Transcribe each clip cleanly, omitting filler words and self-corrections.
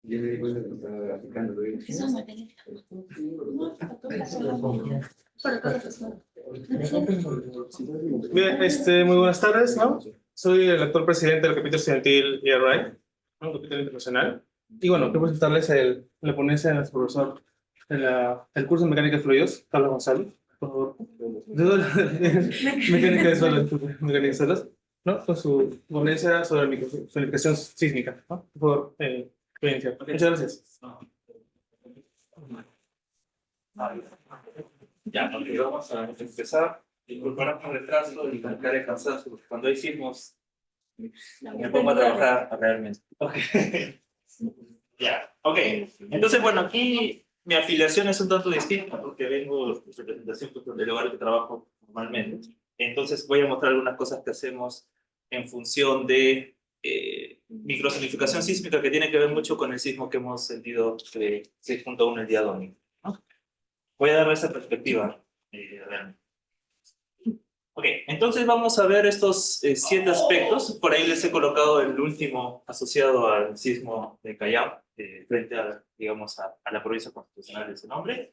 Bien, muy buenas tardes, ¿no? Soy el actual presidente del capítulo estudiantil ERI, un capítulo internacional. Y bueno, quiero presentarles la ponencia de nuestro profesor el curso de Mecánica de Fluidos, Carlos González, por favor. Mecánica de suelos, Mecánica de suelos, ¿no? Con su ponencia sobre microsonificación sísmica, ¿no? Por favor, experiencia. Muchas gracias. Ya, porque vamos a empezar. Disculparán por el retraso y la cara de cansancio, porque cuando hay sismos me pongo a trabajar realmente. Okay. Ya, ok. Entonces, bueno, aquí mi afiliación es un tanto distinta porque vengo de representación del lugar que trabajo normalmente. Entonces voy a mostrar algunas cosas que hacemos en función de microsonificación sísmica que tiene que ver mucho con el sismo que hemos sentido de 6.1 el día domingo, ¿no? Voy a darle esa perspectiva realmente. Ok, entonces vamos a ver estos 7 aspectos. Por ahí les he colocado el último asociado al sismo de Callao, frente a, digamos, a la provincia constitucional de ese nombre.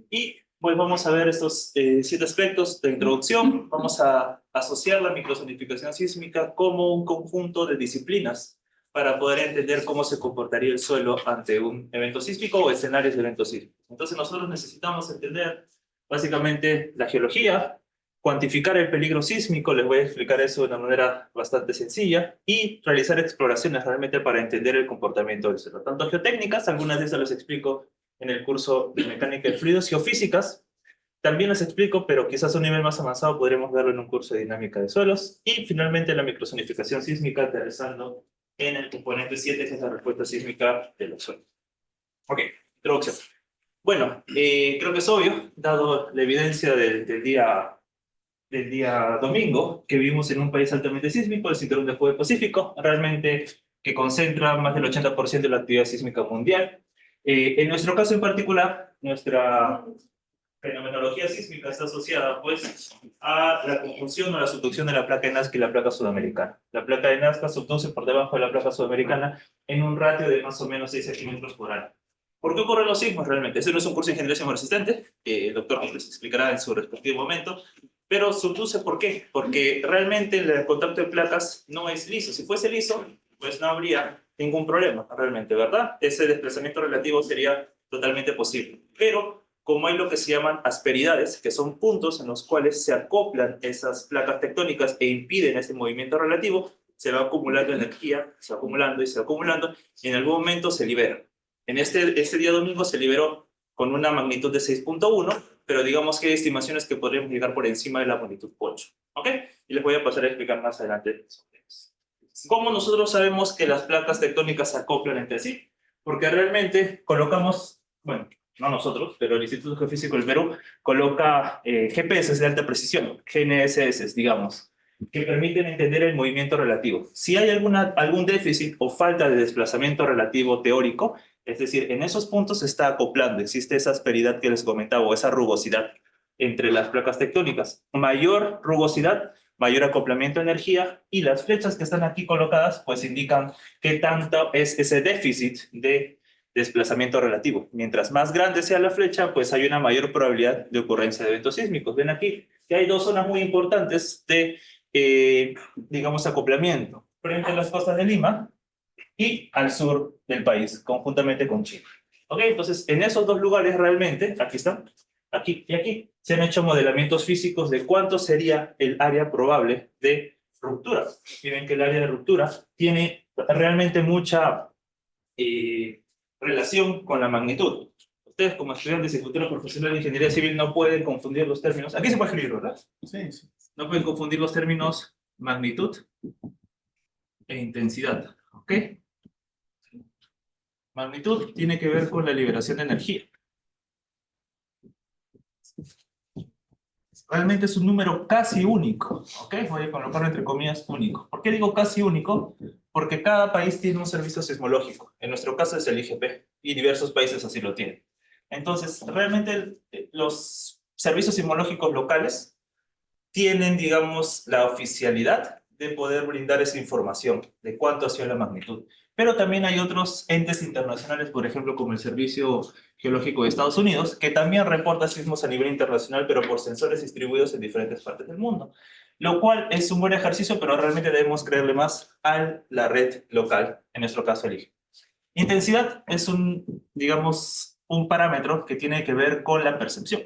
Y pues vamos a ver estos 7 aspectos de introducción. Vamos a asociar la microsonificación sísmica como un conjunto de disciplinas para poder entender cómo se comportaría el suelo ante un evento sísmico o escenarios de eventos sísmicos. Entonces nosotros necesitamos entender básicamente la geología, cuantificar el peligro sísmico, les voy a explicar eso de una manera bastante sencilla, y realizar exploraciones realmente para entender el comportamiento del suelo. Tanto geotécnicas, algunas de esas las explico en el curso de mecánica de fluidos, geofísicas, también las explico, pero quizás a un nivel más avanzado podremos verlo en un curso de dinámica de suelos, y finalmente la microsonificación sísmica, aterrizando en el componente 7, que es la respuesta sísmica de los suelos. Ok, introducción. Bueno, creo que es obvio, dado la evidencia del día domingo, que vivimos en un país altamente sísmico, el Cinturón de Fuego del Pacífico, realmente que concentra más del 80% de la actividad sísmica mundial. En nuestro caso en particular, nuestra fenomenología sísmica está asociada pues a la conjunción o la subducción de la placa de Nazca y la placa sudamericana. La placa de Nazca subduce por debajo de la placa sudamericana en un ratio de más o menos 6 centímetros por año. ¿Por qué ocurren los sismos realmente? Este no es un curso de ingeniería sismoresistente, el doctor les explicará en su respectivo momento, pero subduce ¿por qué? Porque realmente el contacto de placas no es liso. Si fuese liso, pues no habría ningún problema realmente, ¿verdad? Ese desplazamiento relativo sería totalmente posible. Pero como hay lo que se llaman asperidades, que son puntos en los cuales se acoplan esas placas tectónicas e impiden ese movimiento relativo, se va acumulando energía, se va acumulando y se va acumulando, y en algún momento se libera. En este día domingo se liberó con una magnitud de 6.1, pero digamos que hay estimaciones que podríamos llegar por encima de la magnitud 8. ¿Ok? Y les voy a pasar a explicar más adelante sobre eso. ¿Cómo nosotros sabemos que las placas tectónicas se acoplan entre sí? Porque realmente colocamos, bueno, no nosotros, pero el Instituto Geofísico del Perú coloca GPS de alta precisión, GNSS, digamos, que permiten entender el movimiento relativo. Si hay algún déficit o falta de desplazamiento relativo teórico, es decir, en esos puntos se está acoplando, existe esa asperidad que les comentaba, o esa rugosidad entre las placas tectónicas. Mayor rugosidad, mayor acoplamiento de energía, y las flechas que están aquí colocadas pues indican qué tanto es ese déficit de desplazamiento relativo. Mientras más grande sea la flecha, pues hay una mayor probabilidad de ocurrencia de eventos sísmicos. Ven aquí que hay 2 zonas muy importantes de, digamos, acoplamiento, frente a las costas de Lima y al sur del país, conjuntamente con Chile. Ok, entonces en esos 2 lugares realmente, aquí están, aquí y aquí, se han hecho modelamientos físicos de cuánto sería el área probable de ruptura. Miren que el área de ruptura tiene realmente mucha relación con la magnitud. Ustedes como estudiantes y futuros profesionales de ingeniería civil no pueden confundir los términos. Aquí se puede escribir, ¿verdad? Sí, sí. No pueden confundir los términos magnitud e intensidad. ¿Ok? Magnitud tiene que ver con la liberación de energía. Realmente es un número casi único, ¿ok? Voy a colocarlo entre comillas único. ¿Por qué digo casi único? Porque cada país tiene un servicio sismológico. En nuestro caso es el IGP, y diversos países así lo tienen. Entonces, realmente los servicios sismológicos locales tienen, digamos, la oficialidad de poder brindar esa información de cuánto ha sido la magnitud. pero también hay otros entes internacionales, por ejemplo, como el Servicio Geológico de Estados Unidos, que también reporta sismos a nivel internacional, pero por sensores distribuidos en diferentes partes del mundo. Lo cual es un buen ejercicio, pero realmente debemos creerle más a la red local, en nuestro caso el IGE. Intensidad es digamos, un parámetro que tiene que ver con la percepción.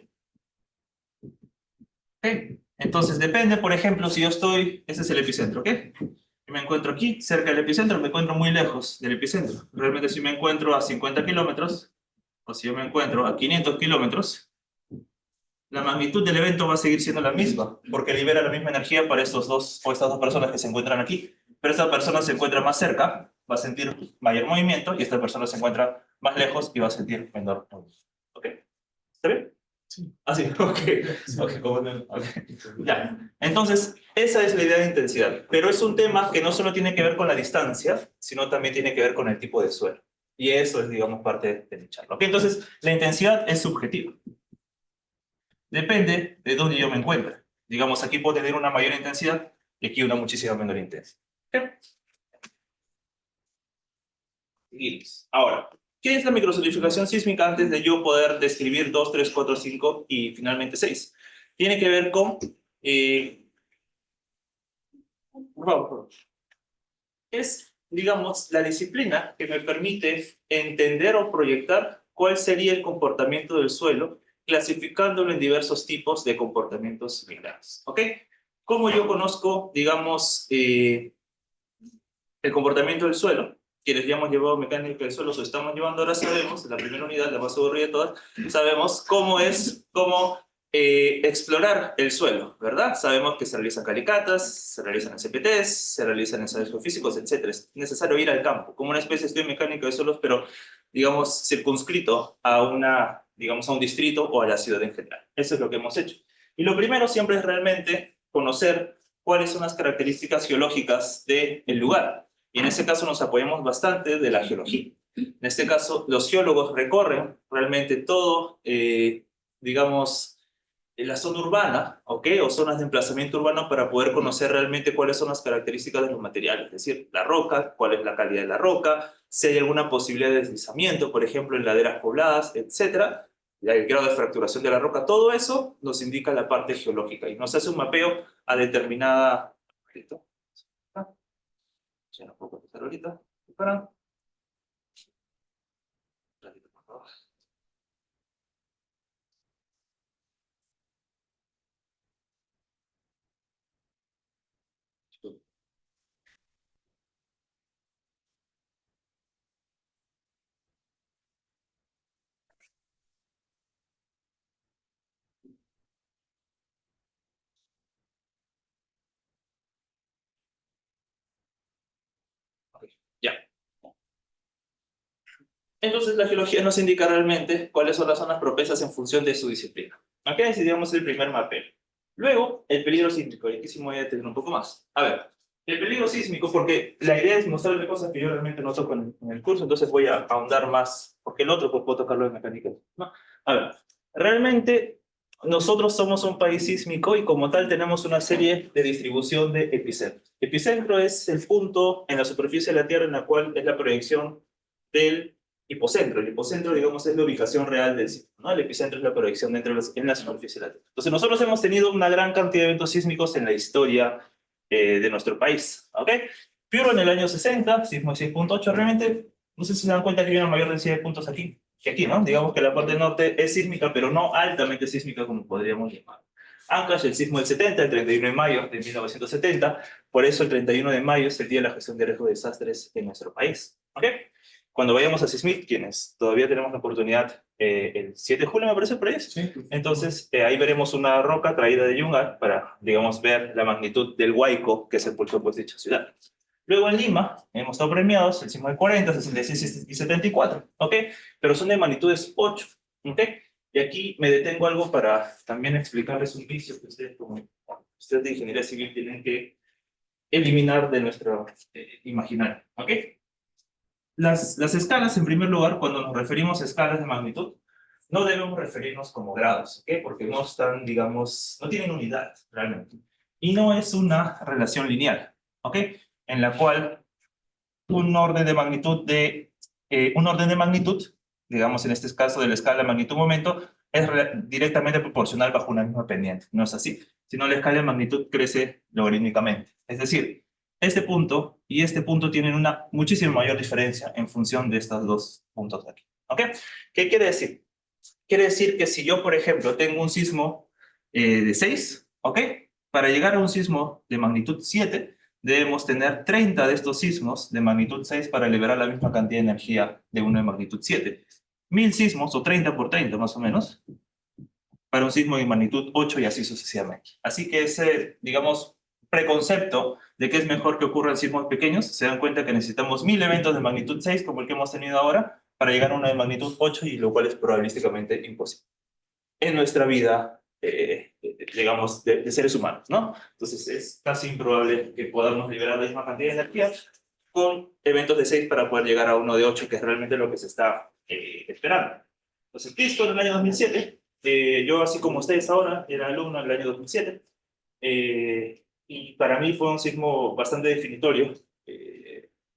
¿Okay? Entonces depende, por ejemplo, si yo estoy, ese es el epicentro, ¿ok? Me encuentro aquí, cerca del epicentro, me encuentro muy lejos del epicentro. Realmente si me encuentro a 50 kilómetros, o si yo me encuentro a 500 kilómetros, la magnitud del evento va a seguir siendo la misma, porque libera la misma energía para estos dos, o estas dos personas que se encuentran aquí. Pero esta persona se encuentra más cerca, va a sentir mayor movimiento, y esta persona se encuentra más lejos y va a sentir menor movimiento. ¿Ok? ¿Está bien? Sí. Ah, sí, ok. Ok, ¿cómo no? Ok. Ya. Entonces, esa es la idea de intensidad. Pero es un tema que no solo tiene que ver con la distancia, sino también tiene que ver con el tipo de suelo. Y eso es, digamos, parte de mi charla. ¿Ok? Entonces, la intensidad es subjetiva. Depende de dónde yo me encuentre. Digamos, aquí puedo tener una mayor intensidad y aquí una muchísima menor intensidad. ¿Ok? Seguimos. Ahora, ¿qué es la microzonificación sísmica antes de yo poder describir 2, 3, 4, 5 y finalmente 6? Tiene que ver con... por favor. Es, digamos, la disciplina que me permite entender o proyectar cuál sería el comportamiento del suelo, clasificándolo en diversos tipos de comportamientos similares. ¿Ok? ¿Cómo yo conozco, digamos, el comportamiento del suelo? Quienes ya hemos llevado mecánica del suelo, o estamos llevando ahora, sabemos, la primera unidad, la más aburrida de todas, sabemos cómo explorar el suelo, ¿verdad? Sabemos que se realizan calicatas, se realizan CPTs, se realizan ensayos geofísicos, etc. Es necesario ir al campo, como una especie de estudio mecánico de suelos, pero, digamos, circunscrito a digamos, a un distrito o a la ciudad en general. Eso es lo que hemos hecho. Y lo primero siempre es realmente conocer cuáles son las características geológicas del lugar. Y en este caso nos apoyamos bastante de la geología. En este caso, los geólogos recorren realmente todo, digamos, la zona urbana, ¿ok? O zonas de emplazamiento urbano para poder conocer realmente cuáles son las características de los materiales, es decir, la roca, cuál es la calidad de la roca, si hay alguna posibilidad de deslizamiento, por ejemplo, en laderas pobladas, etcétera, y el grado de fracturación de la roca, todo eso nos indica la parte geológica y nos hace un mapeo a determinada... ¿Listo? Ya no puedo contestar ahorita. Para. Un ratito, por favor. Ok, ya. Entonces la geología nos indica realmente cuáles son las zonas propensas en función de su disciplina. Aquí decidimos el primer mapeo. Luego, el peligro sísmico. Y aquí sí me voy a detener un poco más. A ver, el peligro sísmico, porque la idea es mostrarle cosas que yo realmente no toco en el curso, entonces voy a ahondar más, porque el otro pues, puedo tocarlo en mecánica. ¿No? A ver, realmente nosotros somos un país sísmico y como tal tenemos una serie de distribución de epicentros. Epicentro es el punto en la superficie de la Tierra en la cual es la proyección del hipocentro. El hipocentro, digamos, es la ubicación real del sismo, ¿no? El epicentro es la proyección dentro en la superficie de la Tierra. Entonces, nosotros hemos tenido una gran cantidad de eventos sísmicos en la historia de nuestro país, ¿ok? Piura en el año 60, sismo de 6.8, realmente, no sé si se dan cuenta que hay una mayor densidad de puntos aquí que aquí, ¿no? Digamos que la parte norte es sísmica, pero no altamente sísmica como podríamos llamar. Ancash, el sismo del 70, el 31 de mayo de 1970, por eso el 31 de mayo es el Día de la Gestión de Riesgo de Desastres en nuestro país, ¿ok? Cuando vayamos a Sismic, quienes todavía tenemos la oportunidad, el 7 de julio me parece por ahí, Sí. entonces ahí veremos una roca traída de Yunga para, digamos, ver la magnitud del Huayco que sepultó pues dicha ciudad. Luego en Lima hemos estado premiados el sismo del 40, 66 y 74, ¿ok? Pero son de magnitudes 8, ¿ok? Y aquí me detengo algo para también explicarles un vicio que ustedes de ingeniería civil tienen que eliminar de nuestro imaginario, ¿ok? Las escalas, en primer lugar, cuando nos referimos a escalas de magnitud, no debemos referirnos como grados, ¿ok? Porque no están, digamos, no tienen unidad realmente. Y no es una relación lineal, ¿ok? En la cual un orden de magnitud digamos en este caso de la escala magnitud-momento, es directamente proporcional bajo una misma pendiente. No es así, sino la escala de magnitud crece logarítmicamente. Es decir, este punto y este punto tienen una muchísimo mayor diferencia en función de estos dos puntos de aquí. ¿Ok? ¿Qué quiere decir? Quiere decir que si yo, por ejemplo, tengo un sismo de 6, ¿ok? Para llegar a un sismo de magnitud 7, debemos tener 30 de estos sismos de magnitud 6 para liberar la misma cantidad de energía de uno de magnitud 7. 1000 sismos, o 30 por 30 más o menos, para un sismo de magnitud 8 y así sucesivamente. Así que ese, digamos, preconcepto de que es mejor que ocurran sismos pequeños, se dan cuenta que necesitamos 1000 eventos de magnitud 6, como el que hemos tenido ahora, para llegar a uno de magnitud 8, y lo cual es probabilísticamente imposible en nuestra vida, digamos, de seres humanos, ¿no? Entonces es casi improbable que podamos liberar la misma cantidad de energía con eventos de 6 para poder llegar a uno de 8, que es realmente lo que se está esperando. Entonces, Cristo en el año 2007, yo así como ustedes ahora, era alumno en el año 2007, y para mí fue un sismo bastante definitorio,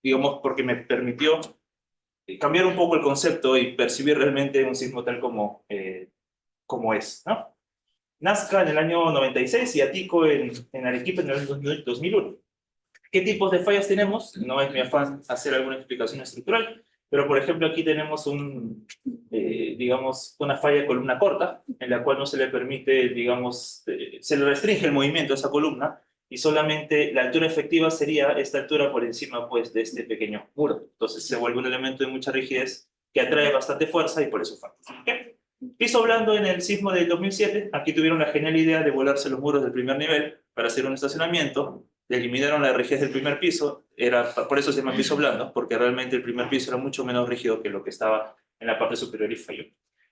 digamos, porque me permitió cambiar un poco el concepto y percibir realmente un sismo tal como es, ¿no? Nazca en el año 96 y Atico en Arequipa en el año 2001. ¿Qué tipos de fallas tenemos? No es mi afán hacer alguna explicación estructural, pero por ejemplo aquí tenemos digamos, una falla de columna corta, en la cual no se le permite, digamos, se le restringe el movimiento a esa columna, y solamente la altura efectiva sería esta altura por encima, pues, de este pequeño muro. Entonces se vuelve un elemento de mucha rigidez que atrae bastante fuerza y por eso falla. ¿Okay? Piso blando en el sismo del 2007, aquí tuvieron la genial idea de volarse los muros del primer nivel para hacer un estacionamiento, eliminaron la rigidez del primer piso, por eso se llama piso blando, porque realmente el primer piso era mucho menos rígido que lo que estaba en la parte superior y falló.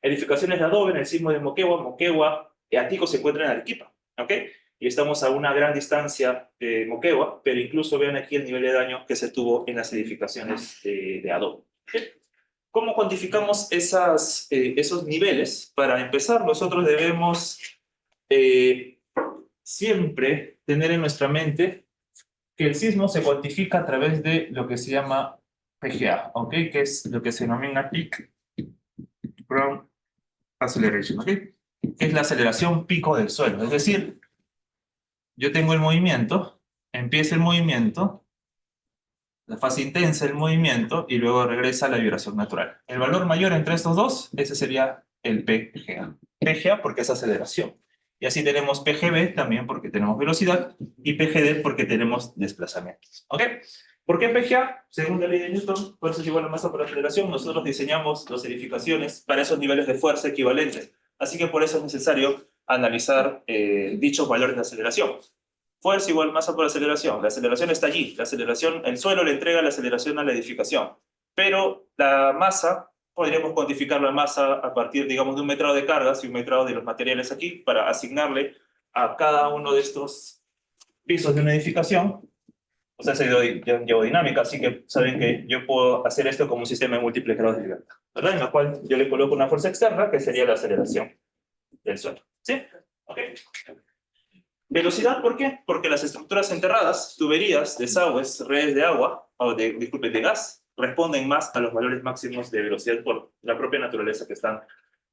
Edificaciones de adobe en el sismo de Moquegua y Atico se encuentran en Arequipa, ¿ok? Y estamos a una gran distancia de Moquegua, pero incluso vean aquí el nivel de daño que se tuvo en las edificaciones de adobe. ¿Okay? ¿Cómo cuantificamos esos niveles? Para empezar, nosotros debemos siempre tener en nuestra mente que el sismo se cuantifica a través de lo que se llama PGA, ¿ok? Que es lo que se denomina Peak Ground Acceleration, ¿ok? Que es la aceleración pico del suelo. Es decir, yo tengo el movimiento, empieza el movimiento, la fase intensa del movimiento, y luego regresa la vibración natural. El valor mayor entre estos dos, ese sería el PGA. PGA porque es aceleración. Y así tenemos PGB también porque tenemos velocidad, y PGD porque tenemos desplazamientos. ¿Ok? ¿Por qué PGA? Según la ley de Newton, fuerza es igual a masa por aceleración. Nosotros diseñamos las edificaciones para esos niveles de fuerza equivalentes. Así que por eso es necesario analizar dichos valores de aceleración. Fuerza igual masa por aceleración. La aceleración está allí. La aceleración, el suelo le entrega la aceleración a la edificación. Pero la masa, podríamos cuantificar la masa a partir, digamos, de un metrado de cargas y un metrado de los materiales aquí, para asignarle a cada uno de estos pisos de una edificación. O sea, es geodinámica, así que saben que yo puedo hacer esto como un sistema de múltiples grados de libertad, ¿verdad? En la cual yo le coloco una fuerza externa, que sería la aceleración del suelo. ¿Sí? ¿Ok? Velocidad, ¿por qué? Porque las estructuras enterradas, tuberías, desagües, redes de agua, disculpen, de gas, responden más a los valores máximos de velocidad por la propia naturaleza que están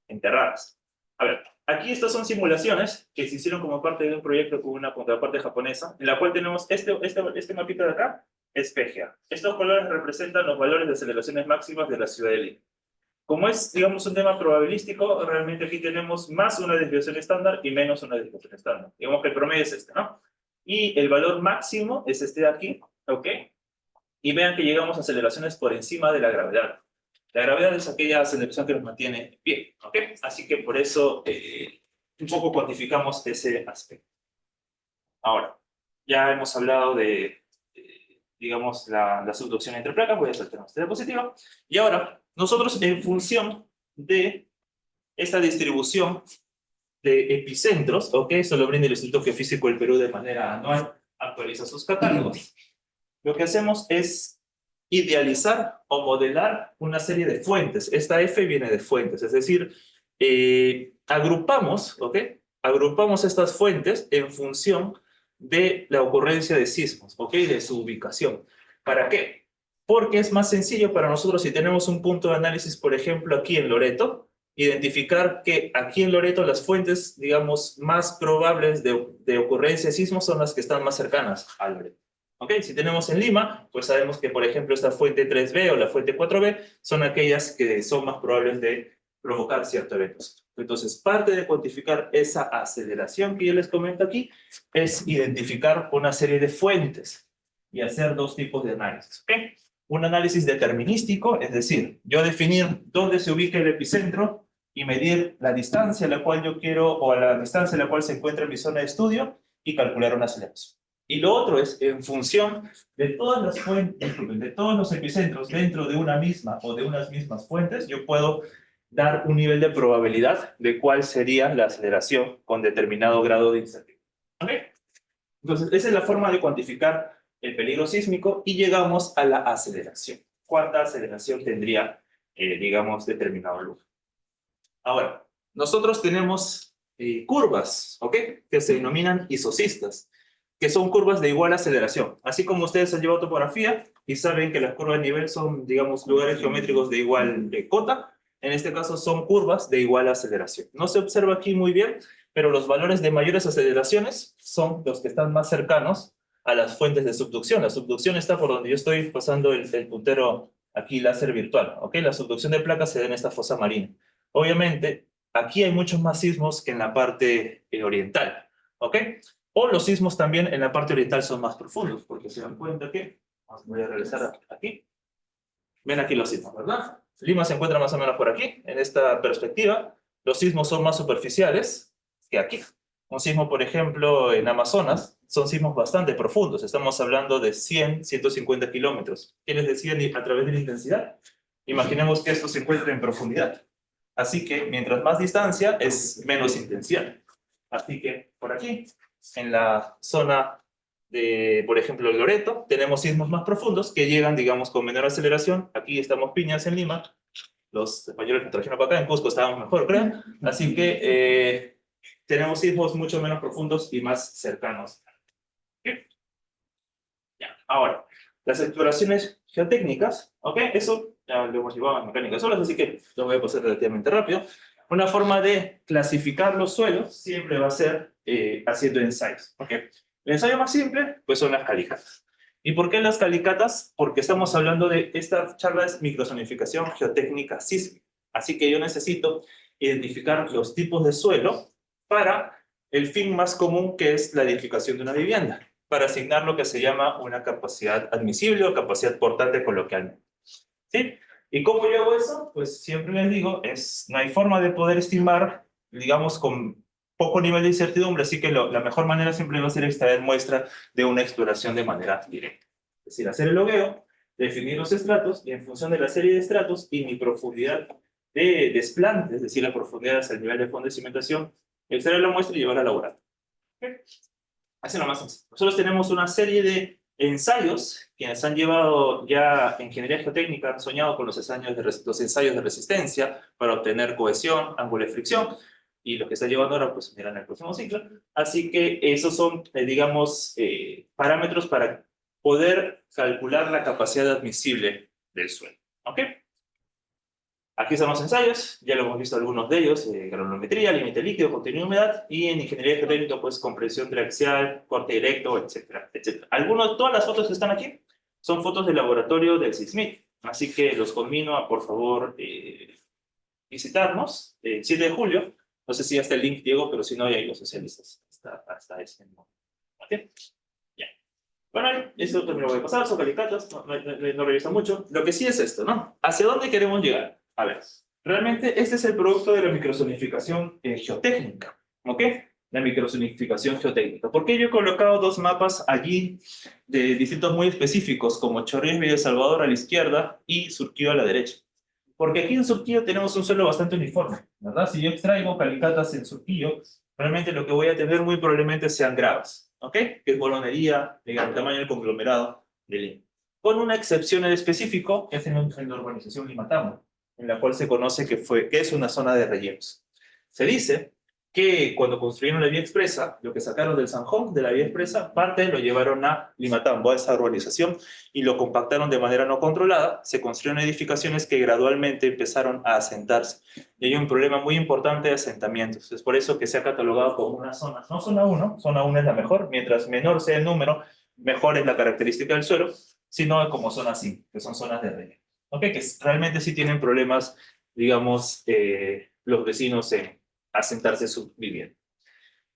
enterradas. A ver, aquí estas son simulaciones que se hicieron como parte de un proyecto con una contraparte japonesa, en la cual tenemos este mapita de acá, es PGA. Estos colores representan los valores de aceleraciones máximas de la ciudad de Lima. Como es, digamos, un tema probabilístico, realmente aquí tenemos más una desviación estándar y menos una desviación estándar. Digamos que el promedio es este, ¿no? Y el valor máximo es este de aquí, ¿ok? Y vean que llegamos a aceleraciones por encima de la gravedad. La gravedad es aquella aceleración que nos mantiene en pie, ¿ok? Así que por eso un poco cuantificamos ese aspecto. Ahora, ya hemos hablado de digamos, la subducción entre placas. Voy a saltar una diapositiva. Y ahora, nosotros en función de esta distribución de epicentros, ¿ok? Esto lo brinda el Instituto Geofísico del Perú de manera anual, actualiza sus catálogos. Lo que hacemos es idealizar o modelar una serie de fuentes. Esta F viene de fuentes, es decir, agrupamos, ¿ok? Agrupamos estas fuentes en función de la ocurrencia de sismos, ¿ok? De su ubicación. ¿Para qué? porque es más sencillo para nosotros si tenemos un punto de análisis, por ejemplo, aquí en Loreto, identificar que aquí en Loreto las fuentes, digamos, más probables de ocurrencia de sismos son las que están más cercanas a Loreto. ¿Ok? Si tenemos en Lima, pues sabemos que, por ejemplo, esta fuente 3B o la fuente 4B son aquellas que son más probables de provocar ciertos eventos. Entonces, parte de cuantificar esa aceleración que yo les comento aquí es identificar una serie de fuentes y hacer dos tipos de análisis. ¿Ok? Un análisis determinístico, es decir, yo definir dónde se ubica el epicentro y medir la distancia a la cual yo quiero, o a la distancia a la cual se encuentra mi zona de estudio y calcular una aceleración. Y lo otro es, en función de todas las fuentes, de todos los epicentros dentro de una misma o de unas mismas fuentes, yo puedo dar un nivel de probabilidad de cuál sería la aceleración con determinado grado de incertidumbre. ¿Ok? Entonces, esa es la forma de cuantificar el peligro sísmico y llegamos a la aceleración. ¿Cuánta aceleración tendría, digamos, determinado lugar? Ahora, nosotros tenemos curvas, ¿ok? Que se denominan isocistas, que son curvas de igual aceleración. Así como ustedes han llevado topografía y saben que las curvas de nivel son, digamos, lugares geométricos de igual cota, en este caso son curvas de igual aceleración. No se observa aquí muy bien, pero los valores de mayores aceleraciones son los que están más cercanos a las fuentes de subducción. La subducción está por donde yo estoy pasando el puntero aquí láser virtual, ¿ok? La subducción de placas se da en esta fosa marina. Obviamente, aquí hay muchos más sismos que en la parte oriental, ¿ok? O los sismos también en la parte oriental son más profundos, porque se dan cuenta que, voy a regresar aquí, ven aquí los sismos, ¿verdad? Lima se encuentra más o menos por aquí, en esta perspectiva. Los sismos son más superficiales que aquí. Un sismo, por ejemplo, en Amazonas, son sismos bastante profundos. Estamos hablando de 100, 150 kilómetros. ¿Qué les decía a través de la intensidad? Imaginemos que esto se encuentra en profundidad. Así que mientras más distancia es menos intensidad. Así que por aquí, en la zona de, por ejemplo, Loreto, tenemos sismos más profundos que llegan, digamos, con menor aceleración. Aquí estamos Piñas en Lima. Los españoles que trajeron para acá, en Cusco estábamos mejor, creo. Así que tenemos sismos mucho menos profundos y más cercanos. ¿Sí? Ya. Ahora, las exploraciones geotécnicas, ¿ok? Eso ya lo hemos llevado en mecánica de suelos, así que lo voy a pasar relativamente rápido. Una forma de clasificar los suelos siempre va a ser haciendo ensayos, ¿ok? El ensayo más simple, pues son las calicatas. ¿Y por qué las calicatas? Porque estamos hablando de, esta charla es microzonificación geotécnica sísmica. Así que yo necesito identificar los tipos de suelo para el fin más común, que es la edificación de una vivienda, para asignar lo que se llama una capacidad admisible o capacidad portante coloquialmente. ¿Sí? ¿Y cómo yo hago eso? Pues siempre les digo, no hay forma de poder estimar, digamos, con poco nivel de incertidumbre, así que la mejor manera siempre va a ser extraer muestra de una exploración de manera directa. Es decir, hacer el logueo, definir los estratos, y en función de la serie de estratos y mi profundidad de desplante, es decir, la profundidad hasta el nivel de fondo de cimentación, extraer la muestra y llevarla a laboratorio. ¿Okay? Así nomás sencillo. Nosotros tenemos una serie de ensayos, quienes han llevado ya ingeniería geotécnica, han soñado con los ensayos de resistencia para obtener cohesión, ángulo de fricción, y lo que están llevando ahora, pues miran el próximo ciclo. Así que esos son, digamos, parámetros para poder calcular la capacidad admisible del suelo. ¿Ok? Aquí están los ensayos, ya lo hemos visto algunos de ellos, granulometría, límite líquido, contenido de humedad, y en ingeniería geotécnica, pues compresión triaxial, corte directo, etcétera, etcétera. Todas las fotos que están aquí son fotos del laboratorio del SISMIT, así que los conmino a, por favor, visitarnos el 7 de julio. No sé si ya está el link, Diego, pero si no, ya hay los socialistas hasta ese momento. ¿Ok? Ya. Bueno, eso también lo voy a pasar, son calicatas, no revisa mucho. Lo que sí es esto, ¿no? ¿Hacia dónde queremos llegar? A ver, realmente este es el producto de la microzonificación geotécnica, ¿ok? La microzonificación geotécnica. ¿Por qué yo he colocado dos mapas allí de distritos muy específicos, como Chorrillos, Villa El Salvador a la izquierda y Surquillo a la derecha? Porque aquí en Surquillo tenemos un suelo bastante uniforme, ¿verdad? Si yo extraigo calicatas en Surquillo, realmente lo que voy a tener muy probablemente sean gravas, ¿ok? Que es bolonería, de gran tamaño del conglomerado de Lima. Con una excepción en específico, que es en la urbanización Limatambo, en la cual se conoce que es una zona de rellenos. Se dice que cuando construyeron la vía expresa, lo que sacaron del Sanjón, de la vía expresa, parte lo llevaron a Limatambo, a esa urbanización, y lo compactaron de manera no controlada. Se construyeron edificaciones que gradualmente empezaron a asentarse. Y hay un problema muy importante de asentamientos. Es por eso que se ha catalogado como una zona, no zona 1 es la mejor, mientras menor sea el número, mejor es la característica del suelo, sino como zona 5, que son zonas de relleno. ¿Ok? Que realmente sí tienen problemas, digamos, los vecinos en asentarse su vivienda.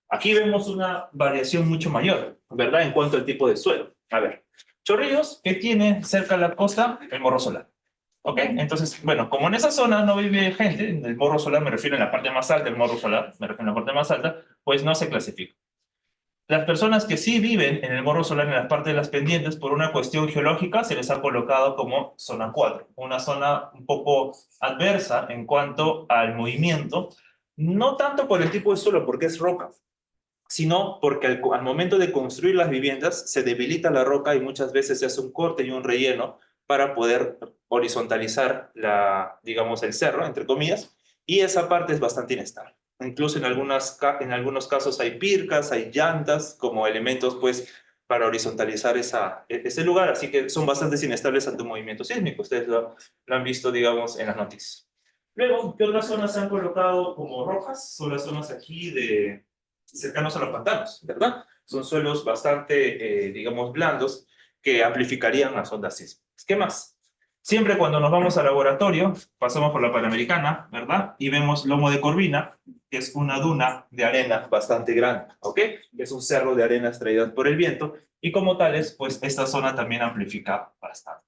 Aquí vemos una variación mucho mayor, ¿verdad? En cuanto al tipo de suelo. A ver, Chorrillos, que tiene cerca de la costa el Morro Solar. ¿Ok? Entonces, bueno, como en esa zona no vive gente, en el Morro Solar, me refiero en la parte más alta del Morro Solar, me refiero en la parte más alta, pues no se clasifica. Las personas que sí viven en el Morro Solar, en la parte de las pendientes, por una cuestión geológica, se les ha colocado como zona 4, una zona un poco adversa en cuanto al movimiento, no tanto por el tipo de suelo, porque es roca, sino porque al momento de construir las viviendas se debilita la roca y muchas veces se hace un corte y un relleno para poder horizontalizar digamos, el cerro, entre comillas, y esa parte es bastante inestable. Incluso en algunos casos hay pircas, hay llantas como elementos, pues, para horizontalizar ese lugar, así que son bastante inestables ante un movimiento sísmico. Ustedes lo han visto, digamos, en las noticias. Luego, ¿qué otras zonas se han colocado como rojas? Son las zonas aquí cercanos a los pantanos, ¿verdad? Son suelos bastante, digamos, blandos que amplificarían las ondas sísmicas. ¿Qué más? Siempre cuando nos vamos al laboratorio, pasamos por la Panamericana, ¿verdad? Y vemos lomo de Corvina, que es una duna de arena bastante grande, ¿ok? Que es un cerro de arenas traídas por el viento, y como tales, pues esta zona también amplifica bastante.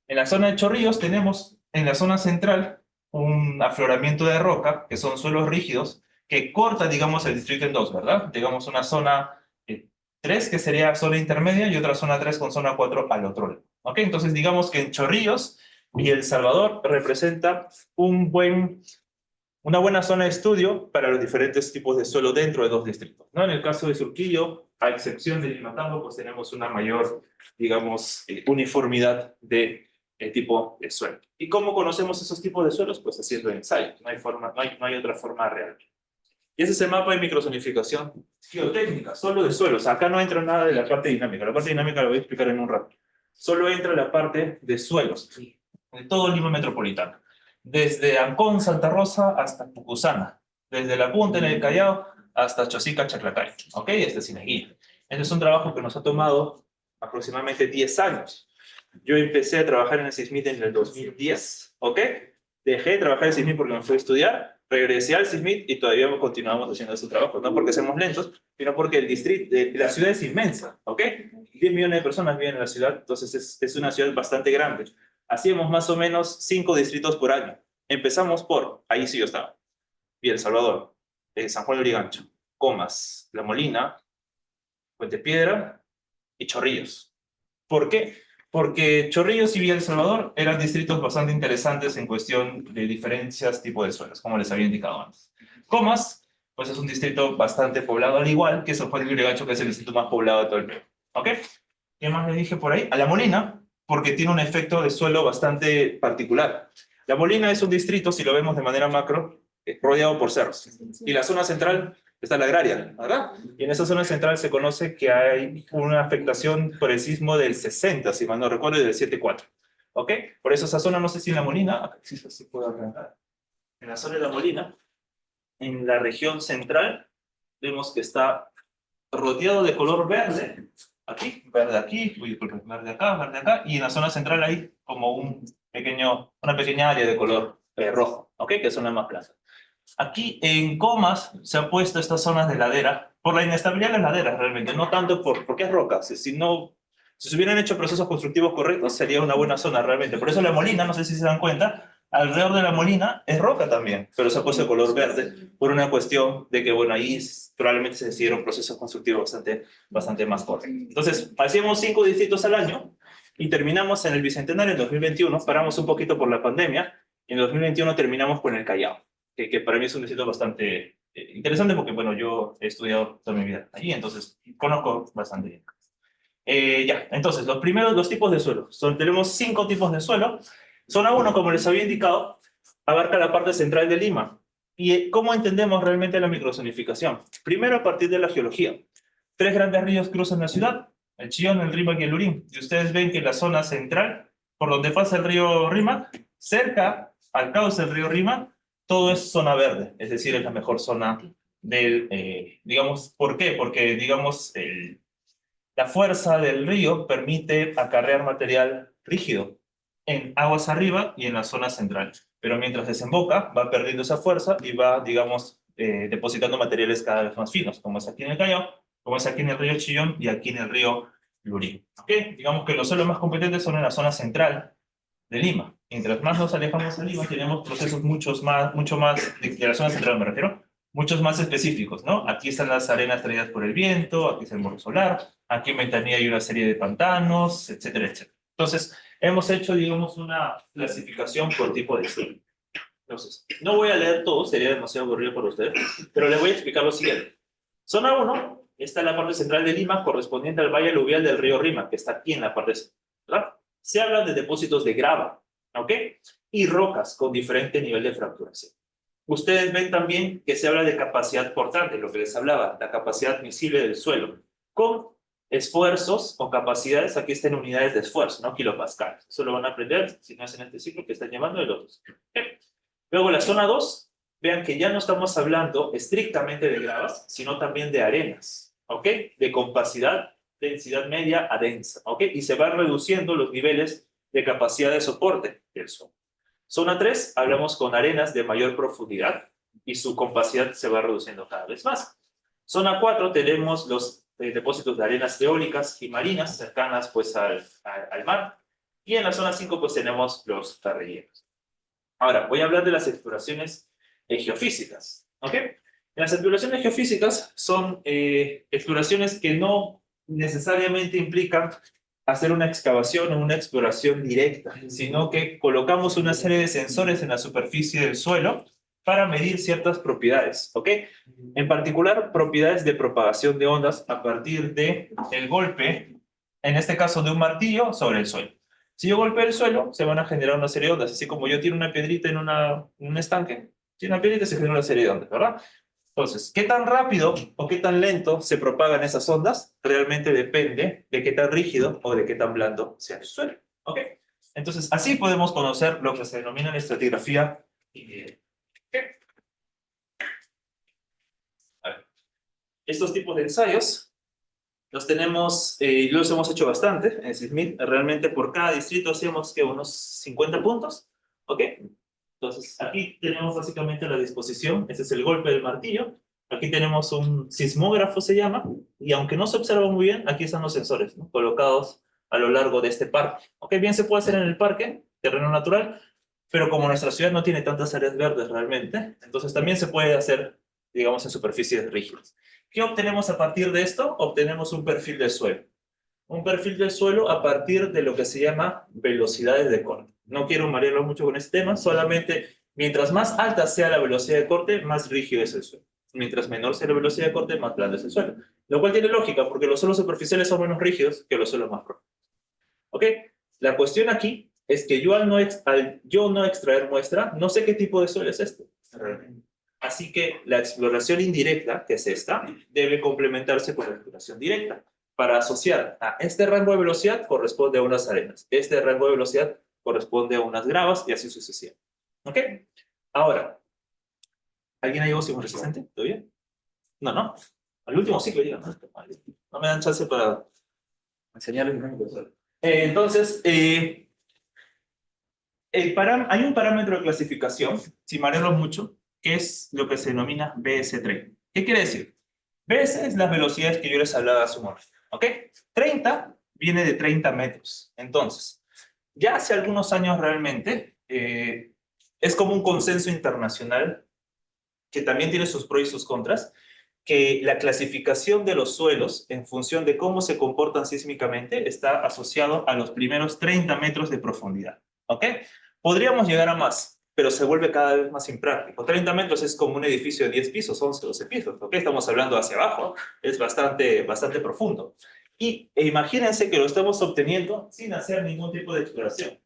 En la zona de Chorrillos tenemos, en la zona central, un afloramiento de roca, que son suelos rígidos, que corta, digamos, el distrito en dos, ¿verdad? Digamos una zona 3, que sería zona intermedia, y otra zona 3 con zona 4 al otro lado. ¿Ok? Entonces, digamos que en Chorrillos y El Salvador representa una buena zona de estudio para los diferentes tipos de suelo dentro de dos distritos, ¿no? En el caso de Surquillo, a excepción de Limatambo, pues tenemos una mayor, digamos, uniformidad de tipo de suelo. ¿Y cómo conocemos esos tipos de suelos? Pues haciendo ensayos, no hay otra forma real. Y ese es el mapa de microzonificación geotécnica, solo de suelos. Acá no entra nada de la parte dinámica. La parte dinámica la voy a explicar en un rato. Solo entra la parte de suelos, de todo Lima metropolitano. Desde Ancón, Santa Rosa, hasta Pucusana. Desde La Punta, en el Callao, hasta Chosica, Chaclacay. ¿Ok? Este es Cineguía. Este es un trabajo que nos ha tomado aproximadamente 10 años. Yo empecé a trabajar en el SISMIT en el 2010. ¿Ok? Dejé de trabajar en el SISMIT porque me fui a estudiar. Regresé al SISMIT y todavía continuamos haciendo este trabajo, no porque seamos lentos, sino porque la ciudad es inmensa, ¿ok? 10 millones de personas viven en la ciudad, entonces es una ciudad bastante grande. Hacíamos más o menos 5 distritos por año. Empezamos ahí sí yo estaba, Villa El Salvador, San Juan de Lurigancho, Comas, La Molina, Puente Piedra y Chorrillos. ¿Por qué? Porque Chorrillos y Villa El Salvador eran distritos bastante interesantes en cuestión de diferencias tipo de suelos, como les había indicado antes. Comas, pues es un distrito bastante poblado, al igual que San Juan de Lurigancho, que es el distrito más poblado de todo el Perú. ¿Ok? ¿Qué más les dije por ahí? A La Molina, porque tiene un efecto de suelo bastante particular. La Molina es un distrito, si lo vemos de manera macro, rodeado por cerros. Y la zona central está la agraria, ¿verdad? Y en esa zona central se conoce que hay una afectación por el sismo del 60, si mal no recuerdo, y del 7.4. ¿Ok? Por eso esa zona, no sé si en La Molina, acá sí se puede arrancar. En la zona de La Molina, en la región central, vemos que está rodeado de color verde. Aquí, verde acá, y en la zona central hay como una pequeña área de color rojo, ¿ok? Que son las más planas. Aquí en Comas se han puesto estas zonas de ladera, por la inestabilidad de las laderas realmente, no tanto porque es roca. Si se hubieran hecho procesos constructivos correctos, sería una buena zona realmente. Por eso La Molina, no sé si se dan cuenta, alrededor de La Molina es roca también, pero se ha puesto de color verde por una cuestión de que, bueno, ahí probablemente se decidieron procesos constructivos bastante más correctos. Entonces, hacíamos 5 distritos al año y terminamos en el Bicentenario en 2021, paramos un poquito por la pandemia, y en 2021 terminamos con el Callao. Que para mí es un distrito bastante interesante porque, bueno, yo he estudiado toda mi vida allí, entonces conozco bastante bien. Ya, entonces, los tipos de suelo. Tenemos 5 tipos de suelo. Zona 1, como les había indicado, abarca la parte central de Lima ¿Y cómo entendemos realmente la microzonificación? Primero, a partir de la geología. 3 grandes ríos cruzan la ciudad, el Chillón, el Rímac y el Lurín. Y ustedes ven que la zona central, por donde pasa el río Rímac, cerca al cauce del río Rímac, todo es zona verde, es decir, es la mejor zona del, digamos, ¿por qué? Porque, digamos, la fuerza del río permite acarrear material rígido en aguas arriba y en la zona central. Pero mientras desemboca, va perdiendo esa fuerza y va, digamos, depositando materiales cada vez más finos, como es aquí en el Callao, como es aquí en el río Chillón y aquí en el río Lurín. ¿Ok? Digamos que los suelos más competentes son en la zona central de Lima. Mientras más nos alejamos de Lima, tenemos procesos mucho más, de la zona central me refiero, muchos más específicos, ¿no? Aquí están las arenas traídas por el viento, aquí es el morro solar, aquí en Ventanilla hay una serie de pantanos, etcétera, etcétera. Entonces, hemos hecho, digamos, una clasificación por tipo de suelo. Entonces, no voy a leer todo, sería demasiado aburrido para ustedes, pero les voy a explicar lo siguiente. Zona 1 está en la parte central de Lima, correspondiente al valle aluvial del río Rima, que está aquí en la parte central, ¿verdad? Se habla de depósitos de grava, ¿ok? Y rocas con diferente nivel de fracturación. Ustedes ven también que se habla de capacidad portante, lo que les hablaba, la capacidad admisible del suelo, con esfuerzos o capacidades, aquí están unidades de esfuerzo, no kilopascales. Eso lo van a aprender, si no es en este ciclo que están llamando el otro ciclo. ¿Okay? Luego la zona 2, vean que ya no estamos hablando estrictamente de gravas, sino también de arenas, ¿ok? De compacidad, densidad media a densa, ¿ok? Y se van reduciendo los niveles de capacidad de soporte del suelo. Zona 3, hablamos con arenas de mayor profundidad y su compacidad se va reduciendo cada vez más. Zona 4, tenemos los depósitos de arenas eólicas y marinas cercanas pues al mar. Y en la zona 5 pues tenemos los rellenos. Ahora, voy a hablar de las exploraciones geofísicas, ¿ok? Las exploraciones geofísicas son exploraciones que no necesariamente implican hacer una excavación o una exploración directa, sino que colocamos una serie de sensores en la superficie del suelo para medir ciertas propiedades, ¿ok? En particular, propiedades de propagación de ondas a partir de el golpe, en este caso de un martillo, sobre el suelo. Si yo golpeo el suelo, se van a generar una serie de ondas, así como yo tiro una piedrita en un estanque, tiro una piedrita y se genera una serie de ondas, ¿verdad? Entonces, ¿qué tan rápido o qué tan lento se propagan esas ondas? Realmente depende de qué tan rígido o de qué tan blando sea el suelo, ¿ok? Entonces, así podemos conocer lo que se denomina la estratigrafía. A ver, estos tipos de ensayos los tenemos, los hemos hecho bastante en SISMIT. Realmente por cada distrito hacemos que unos 50 puntos, ¿ok? Entonces, aquí tenemos básicamente la disposición. Este es el golpe del martillo. Aquí tenemos un sismógrafo, se llama, y aunque no se observa muy bien, aquí están los sensores, ¿no? Colocados a lo largo de este parque. ¿Ok? Bien se puede hacer en el parque, terreno natural, pero como nuestra ciudad no tiene tantas áreas verdes realmente, entonces también se puede hacer, digamos, en superficies rígidas. ¿Qué obtenemos a partir de esto? Obtenemos un perfil del suelo. Un perfil del suelo a partir de lo que se llama velocidades de corte. No quiero marearlo mucho con este tema, solamente mientras más alta sea la velocidad de corte, más rígido es el suelo. Mientras menor sea la velocidad de corte, más blando es el suelo. Lo cual tiene lógica, porque los suelos superficiales son menos rígidos que los suelos más profundos. ¿Ok? La cuestión aquí es que yo al yo no extraer muestra, no sé qué tipo de suelo es este. Así que la exploración indirecta, que es esta, debe complementarse con la exploración directa para asociar a este rango de velocidad corresponde a unas arenas, este rango de velocidad corresponde a unas gravas y así sucesivamente. ¿Ok? Ahora, ¿alguien ha llegado sin resistente? ¿Todo bien? No, no. Al último ciclo llega. No me dan chance para enseñarles mi profesor. Entonces, hay un parámetro de clasificación, sin marearlo mucho, que es lo que se denomina BS30. ¿Qué quiere decir? BS es las velocidades que yo les hablaba hace un momento, ¿ok? 30 viene de 30 metros. Entonces, ya hace algunos años realmente, es como un consenso internacional que también tiene sus pros y sus contras, que la clasificación de los suelos en función de cómo se comportan sísmicamente está asociado a los primeros 30 metros de profundidad, ¿ok? Podríamos llegar a más, pero se vuelve cada vez más impráctico. 30 metros es como un edificio de 10 pisos, 11, 12 pisos, ¿ok? Estamos hablando hacia abajo, es bastante profundo. Y imagínense que lo estamos obteniendo sin hacer ningún tipo de exploración.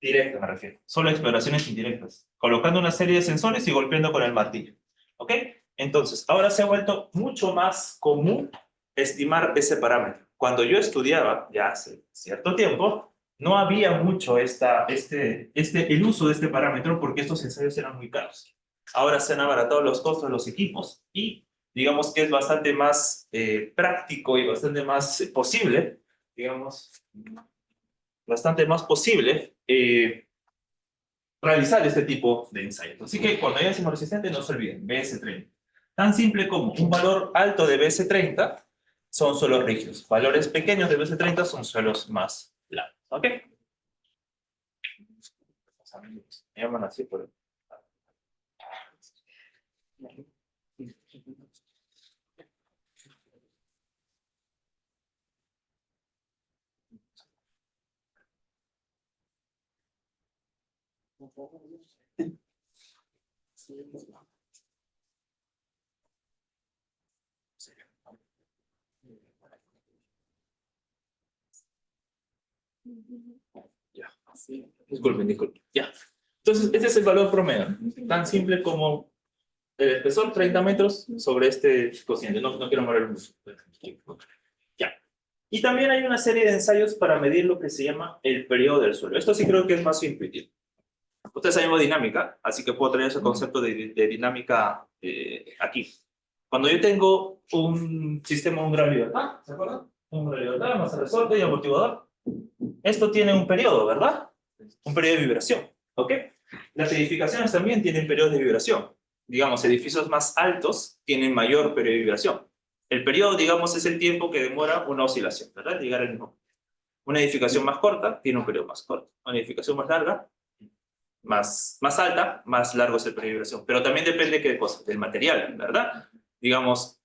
Directa me refiero. Solo exploraciones indirectas. Colocando una serie de sensores y golpeando con el martillo. ¿Ok? Entonces, ahora se ha vuelto mucho más común estimar ese parámetro. Cuando yo estudiaba, ya hace cierto tiempo, no había mucho el uso de este parámetro porque estos ensayos eran muy caros. Ahora se han abaratado los costos de los equipos y digamos que es bastante más práctico y bastante más posible, digamos, bastante más posible realizar este tipo de ensayos. Así que cuando hayan sismo resistente, no se olviden, BS30. Tan simple como un valor alto de BS30 son suelos rígidos. Valores pequeños de BS30 son suelos más blandos. ¿Ok? Me llaman así por... Ya. Disculpen. Ya. Entonces, este es el valor promedio. Tan simple como el espesor, 30 metros, sobre este cociente. No quiero mover mucho. Ya. Y también hay una serie de ensayos para medir lo que se llama el periodo del suelo. Esto sí creo que es más intuitivo. Ustedes saben dinámica, así que puedo traer ese concepto de dinámica aquí. Cuando yo tengo un sistema, un gran libertad, ¿se acuerdan? Un gran libertad, más el resorte y amortiguador. Esto tiene un periodo, ¿verdad? Un periodo de vibración, ¿ok? Las edificaciones también tienen periodos de vibración. Digamos, edificios más altos tienen mayor periodo de vibración. El periodo, digamos, es el tiempo que demora una oscilación, ¿verdad? Llegar al mismo. Una edificación más corta tiene un periodo más corto. Una edificación más larga, más alta, más largo es el periodo de vibración. Pero también depende de qué cosa, del material, ¿verdad? Digamos,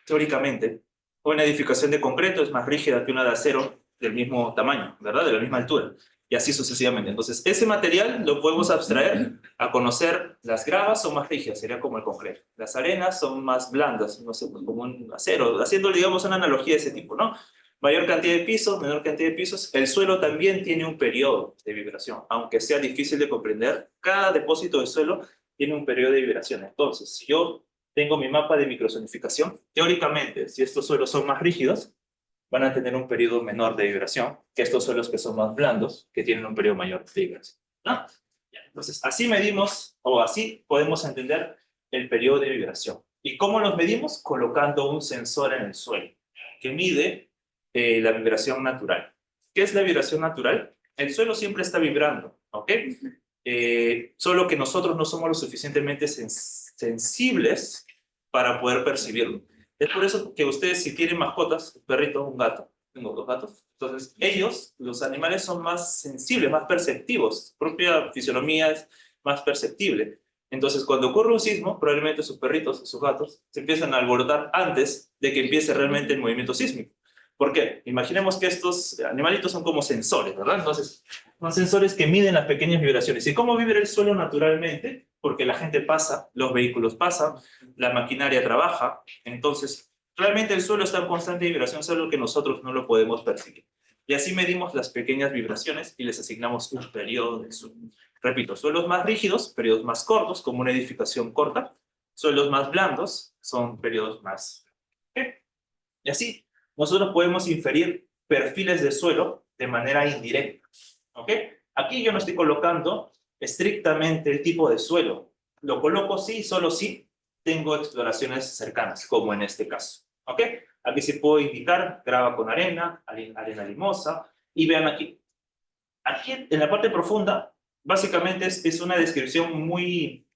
teóricamente, una edificación de concreto es más rígida que una de acero del mismo tamaño, ¿verdad? De la misma altura. Y así sucesivamente. Entonces, ese material lo podemos abstraer a conocer. Las gravas son más rígidas, sería como el concreto. Las arenas son más blandas, no sé, como un acero, haciendo, digamos, una analogía de ese tipo, ¿no? Mayor cantidad de pisos, menor cantidad de pisos. El suelo también tiene un periodo de vibración, aunque sea difícil de comprender. Cada depósito de suelo tiene un periodo de vibración. Entonces, si yo tengo mi mapa de microzonificación, teóricamente, si estos suelos son más rígidos, van a tener un periodo menor de vibración que estos suelos que son más blandos, que tienen un periodo mayor de vibración, ¿no? Entonces, así medimos, o así podemos entender el periodo de vibración. ¿Y cómo los medimos? Colocando un sensor en el suelo, que mide la vibración natural. ¿Qué es la vibración natural? El suelo siempre está vibrando, ¿ok? Solo que nosotros no somos lo suficientemente sensibles para poder percibirlo. Es por eso que ustedes, si tienen mascotas, un perrito, un gato, tengo dos gatos, entonces ellos, los animales, son más sensibles, más perceptivos, su propia fisionomía es más perceptible. Entonces, cuando ocurre un sismo, probablemente sus perritos, sus gatos, se empiezan a alborotar antes de que empiece realmente el movimiento sísmico. ¿Por qué? Imaginemos que estos animalitos son como sensores, ¿verdad? Entonces, son sensores que miden las pequeñas vibraciones. ¿Y cómo vibra el suelo naturalmente? Porque la gente pasa, los vehículos pasan, la maquinaria trabaja, entonces realmente el suelo está en constante vibración, solo que nosotros no lo podemos percibir. Y así medimos las pequeñas vibraciones y les asignamos un periodo de suelo. Repito, suelos más rígidos, periodos más cortos, como una edificación corta. Suelos más blandos son periodos más... ¿Qué? Y así nosotros podemos inferir perfiles de suelo de manera indirecta. ¿Ok? Aquí yo no estoy colocando estrictamente el tipo de suelo. Lo coloco sí, solo si tengo exploraciones cercanas, como en este caso. ¿Ok? Aquí sí puedo indicar grava con arena, arena limosa, y vean aquí. Aquí en la parte profunda, básicamente es una descripción muy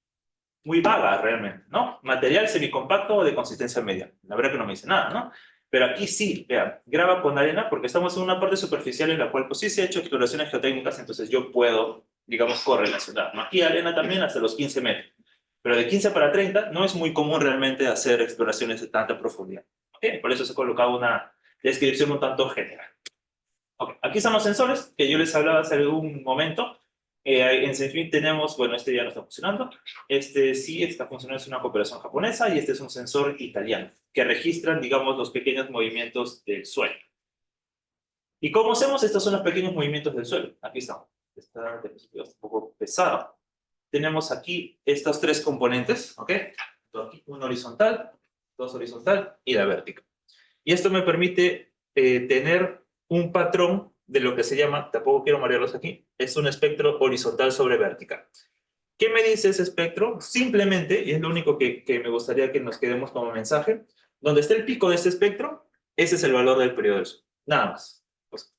vaga realmente, ¿no? Material semicompacto o de consistencia media. La verdad que no me dice nada, ¿no? Pero aquí sí, vean, grava con arena porque estamos en una parte superficial en la cual pues sí se ha hecho exploraciones geotécnicas, entonces yo puedo, digamos, correlacionar, ¿no? Aquí arena también hasta los 15 metros, pero de 15 para 30 no es muy común realmente hacer exploraciones de tanta profundidad. ¿Ok? Por eso se ha colocado una descripción un tanto general. Okay. Aquí están los sensores que yo les hablaba hace algún momento. En Zenfin tenemos, bueno, este ya no está funcionando. Este sí está funcionando, es una cooperación japonesa y este es un sensor italiano que registran, digamos, los pequeños movimientos del suelo. ¿Y cómo hacemos? Estos son los pequeños movimientos del suelo. Aquí están. está un poco pesado. Tenemos aquí estos tres componentes, ¿ok? Aquí uno horizontal, dos horizontal y la vertical. Y esto me permite tener un patrón de lo que se llama, tampoco quiero marearlos aquí, es un espectro horizontal sobre vertical. ¿Qué me dice ese espectro? Simplemente, y es lo único que me gustaría que nos quedemos como mensaje, donde está el pico de este espectro, ese es el valor del periodo del Sol. Nada más. Pues,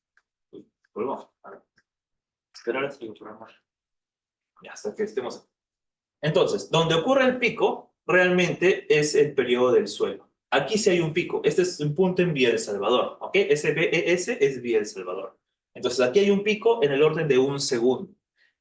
volvamos. A ver. Esperar hasta que ocurra. Ya, hasta que estemos. Entonces, donde ocurre el pico, realmente es el periodo del suelo. Aquí sí hay un pico. Este es un punto en Vía El Salvador. ¿Ok? SBES es Vía El Salvador. Entonces, aquí hay un pico en el orden de 1 segundo.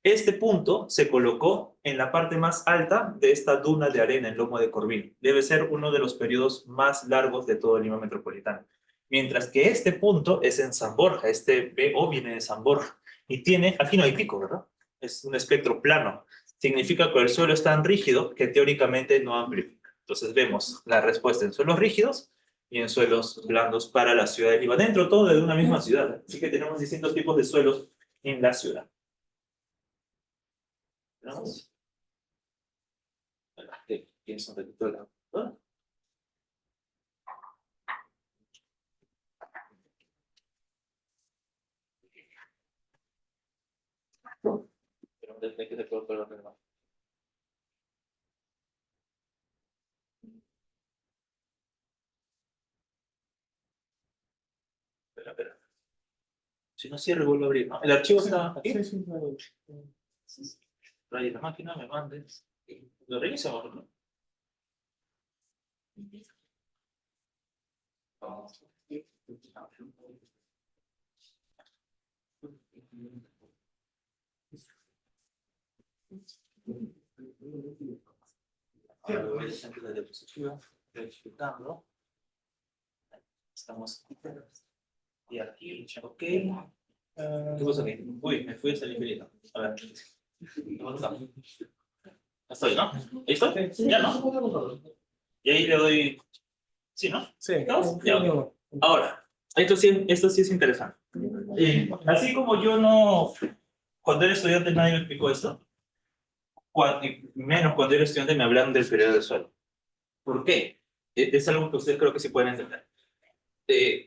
Este punto se colocó en la parte más alta de esta duna de arena en Lomo de Corvino. Debe ser uno de los periodos más largos de todo Lima metropolitano. Mientras que este punto es en San Borja. Este BO viene de San Borja. Y tiene, aquí no hay pico, ¿verdad? Es un espectro plano. Significa que el suelo es tan rígido que teóricamente no amplifica. Entonces vemos la respuesta en suelos rígidos y en suelos blandos para la ciudad de Lima. Dentro todo de una misma ciudad. Así que tenemos distintos tipos de suelos en la ciudad. ¿Veamos? ¿Tienes un ratito de la... ¿Ah? Pero desde que se puede poner la mano. Espera. Si no cierro, vuelvo a abrir, ¿no? ¿El archivo está aquí? Sí. Trae la máquina, me mandes. Lo revisamos, ¿no? Ahora voy a hacer la diapositiva, verificando. Estamos y aquí, ok. ¿Qué pasa aquí? Uy, me fui hasta el infinito. A ver. ¿Dónde está? Estoy, ¿no? ¿Ahí estoy? Ya, ¿no? Y ahí le doy... ¿Sí, no? Sí. ¿Estamos? Ya, ok. Ahora, esto sí es interesante. Así como yo no... Cuando era estudiante nadie me explicó esto. Menos cuando era estudiante me hablaron del periodo del suelo. ¿Por qué? Es algo que ustedes creo que sí pueden entender.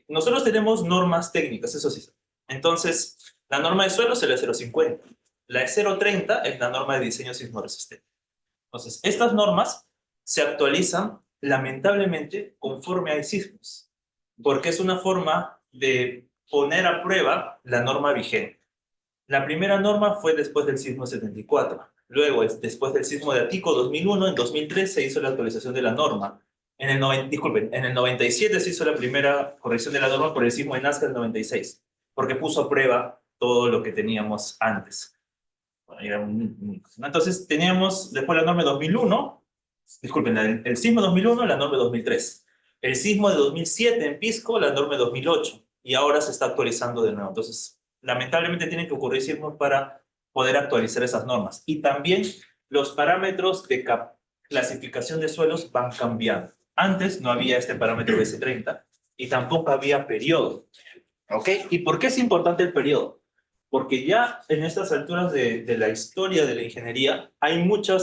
Nosotros tenemos normas técnicas, eso sí. Entonces, la norma de suelo es la 050. La de 030 es la norma de diseño sismoresistente. Entonces, estas normas se actualizan lamentablemente conforme hay sismos, porque es una forma de poner a prueba la norma vigente. La primera norma fue después del sismo 74. Luego, después del sismo de Atico 2001, en 2003 se hizo la actualización de la norma. En el 97 se hizo la primera corrección de la norma por el sismo de Nazca del 96, porque puso a prueba todo lo que teníamos antes. Bueno, entonces teníamos después la norma de 2001, disculpen, el sismo de 2001, la norma de 2003. El sismo de 2007 en Pisco, la norma de 2008. Y ahora se está actualizando de nuevo. Entonces, lamentablemente tienen que ocurrir sismos para poder actualizar esas normas. Y también los parámetros de clasificación de suelos van cambiando. Antes no había este parámetro BC30 y tampoco había periodo. ¿Ok? ¿Y por qué es importante el periodo? Porque ya en estas alturas de la historia de la ingeniería hay mucha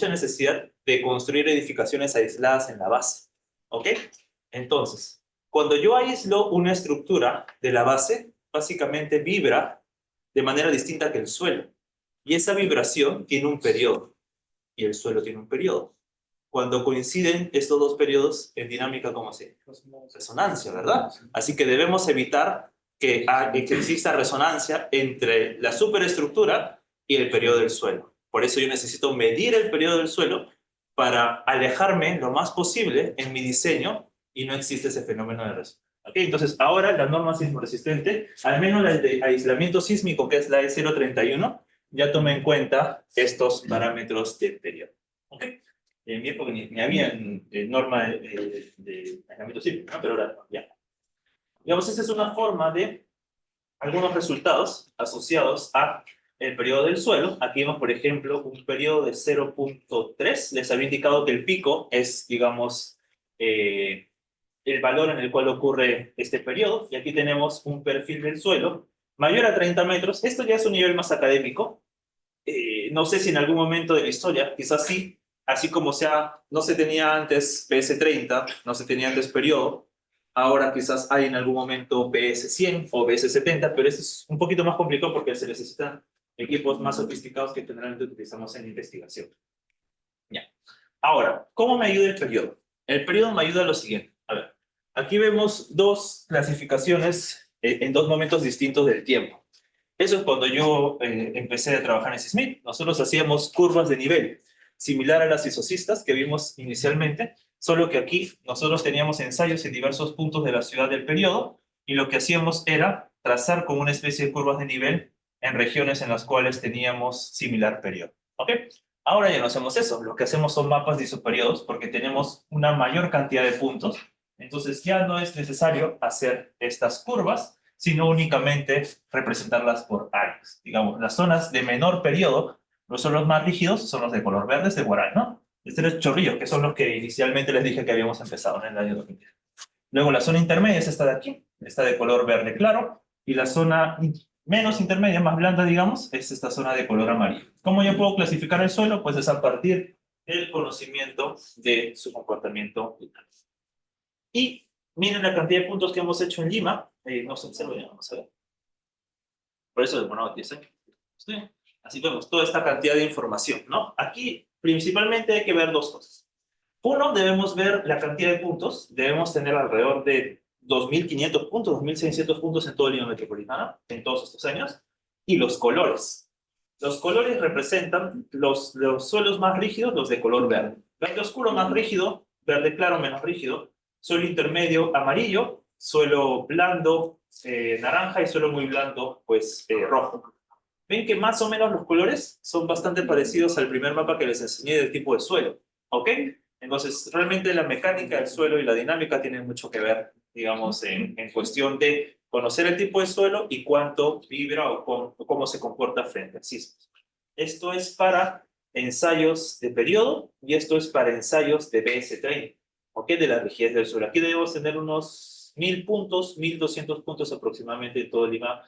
necesidad de construir edificaciones aisladas en la base. ¿Ok? Entonces, cuando yo aíslo una estructura de la base, básicamente vibra de manera distinta que el suelo. Y esa vibración tiene un periodo. Y el suelo tiene un periodo. Cuando coinciden estos dos periodos en dinámica, ¿cómo se llama? Resonancia, ¿verdad? Así que debemos evitar que exista resonancia entre la superestructura y el periodo del suelo. Por eso yo necesito medir el periodo del suelo para alejarme lo más posible en mi diseño y no existe ese fenómeno de resonancia. ¿Okay? Entonces, ahora la norma sismoresistente, al menos la de aislamiento sísmico, que es la E031, ya toma en cuenta estos parámetros de periodo. ¿Ok? En mi época ni había norma de aislamiento sísmico, ¿no? Pero ahora ya. Digamos, esa es una forma de algunos resultados asociados a el periodo del suelo. Aquí vemos, por ejemplo, un periodo de 0.3. Les había indicado que el pico es, digamos, el valor en el cual ocurre este periodo. Y aquí tenemos un perfil del suelo mayor a 30 metros. Esto ya es un nivel más académico. No sé si en algún momento de la historia, quizás sí, así como sea, no se tenía antes PS30, no se tenía antes periodo, ahora quizás hay en algún momento PS100 o PS70, pero esto es un poquito más complicado porque se necesitan equipos más sofisticados que generalmente utilizamos en investigación. Ya. Ahora, ¿cómo me ayuda el periodo? El periodo me ayuda a lo siguiente. A ver, aquí vemos dos clasificaciones en dos momentos distintos del tiempo. Eso es cuando yo empecé a trabajar en SISMIT. Nosotros hacíamos curvas de nivel, similar a las isocistas que vimos inicialmente, solo que aquí nosotros teníamos ensayos en diversos puntos de la ciudad del periodo y lo que hacíamos era trazar como una especie de curvas de nivel en regiones en las cuales teníamos similar periodo. ¿Ok? Ahora ya no hacemos eso. Lo que hacemos son mapas de isoperiodos porque tenemos una mayor cantidad de puntos. Entonces ya no es necesario hacer estas curvas, sino únicamente representarlas por áreas. Digamos, las zonas de menor periodo, los son los más rígidos, son los de color verde, de Guaray, ¿no? Este es Chorrillos, que son los que inicialmente les dije que habíamos empezado en el año 2010. Luego la zona intermedia es esta de aquí, esta de color verde claro, y la zona menos intermedia, más blanda, digamos, es esta zona de color amarillo. ¿Cómo yo puedo clasificar el suelo? Pues es a partir del conocimiento de su comportamiento vital. Y miren la cantidad de puntos que hemos hecho en Lima. No se observa, ya vamos a ver. Por eso es bueno 10 años. ¿Sí? Así vemos toda esta cantidad de información, ¿no? Aquí principalmente hay que ver dos cosas. Uno, debemos ver la cantidad de puntos. Debemos tener alrededor de 2.500 puntos, 2.600 puntos en todo el Lima Metropolitana en todos estos años. Y los colores. Los colores representan los suelos más rígidos, los de color verde. Verde oscuro más rígido, verde claro menos rígido, suelo intermedio amarillo, suelo blando naranja y suelo muy blando pues rojo. Ven que más o menos los colores son bastante parecidos al primer mapa que les enseñé del tipo de suelo, ¿ok? Entonces, realmente la mecánica del suelo y la dinámica tienen mucho que ver, digamos, en cuestión de conocer el tipo de suelo y cuánto vibra o cómo se comporta frente a sismos. Esto es para ensayos de periodo y esto es para ensayos de BS30, ¿ok? De la rigidez del suelo. Aquí debemos tener unos 1.000 puntos, 1.200 puntos aproximadamente en todo Lima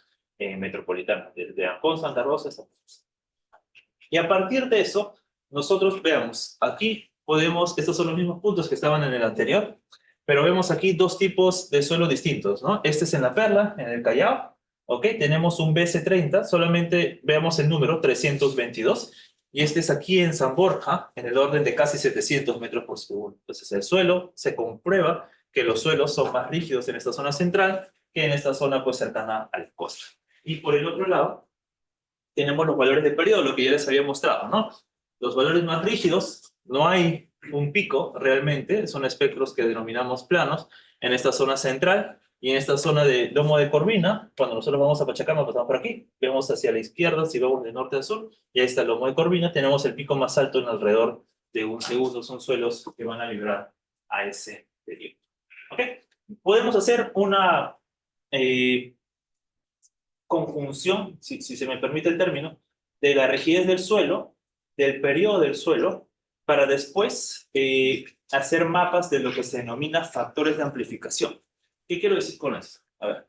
metropolitana, desde Ancón, Santa Rosa hasta... Y a partir de eso, nosotros veamos, aquí podemos, estos son los mismos puntos que estaban en el anterior, pero vemos aquí dos tipos de suelo distintos, ¿no? Este es en La Perla, en el Callao, ¿ok? Tenemos un BC30, solamente veamos el número, 322, y este es aquí en San Borja, en el orden de casi 700 metros por segundo. Entonces el suelo, se comprueba que los suelos son más rígidos en esta zona central que en esta zona pues cercana al costa. Y por el otro lado, tenemos los valores de periodo, lo que ya les había mostrado, ¿no? Los valores más rígidos, no hay un pico realmente, son espectros que denominamos planos en esta zona central y en esta zona de lomo de Corvina. Cuando nosotros vamos a Pachacama, pasamos por aquí, vemos hacia la izquierda, si vamos de norte a sur, y ahí está el lomo de Corvina, tenemos el pico más alto en alrededor de un segundo, son suelos que van a vibrar a ese periodo. ¿Ok? Podemos hacer una conjunción, si se me permite el término, de la rigidez del suelo, del periodo del suelo, para después hacer mapas de lo que se denomina factores de amplificación. ¿Qué quiero decir con esto? A ver,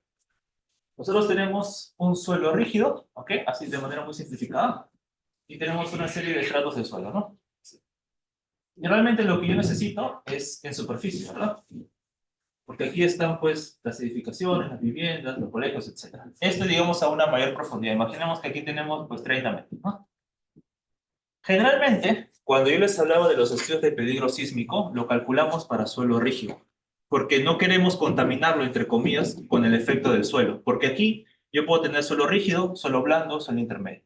nosotros tenemos un suelo rígido, ¿ok? Así de manera muy simplificada, y tenemos una serie de estratos de suelo, ¿no? Y realmente lo que yo necesito es en superficie, ¿verdad? Porque aquí están pues las edificaciones, las viviendas, los colegios, etc. Esto digamos a una mayor profundidad. Imaginemos que aquí tenemos pues 30 metros, ¿no? Generalmente, cuando yo les hablaba de los estudios de peligro sísmico, lo calculamos para suelo rígido, porque no queremos contaminarlo, entre comillas, con el efecto del suelo, porque aquí yo puedo tener suelo rígido, suelo blando, suelo intermedio.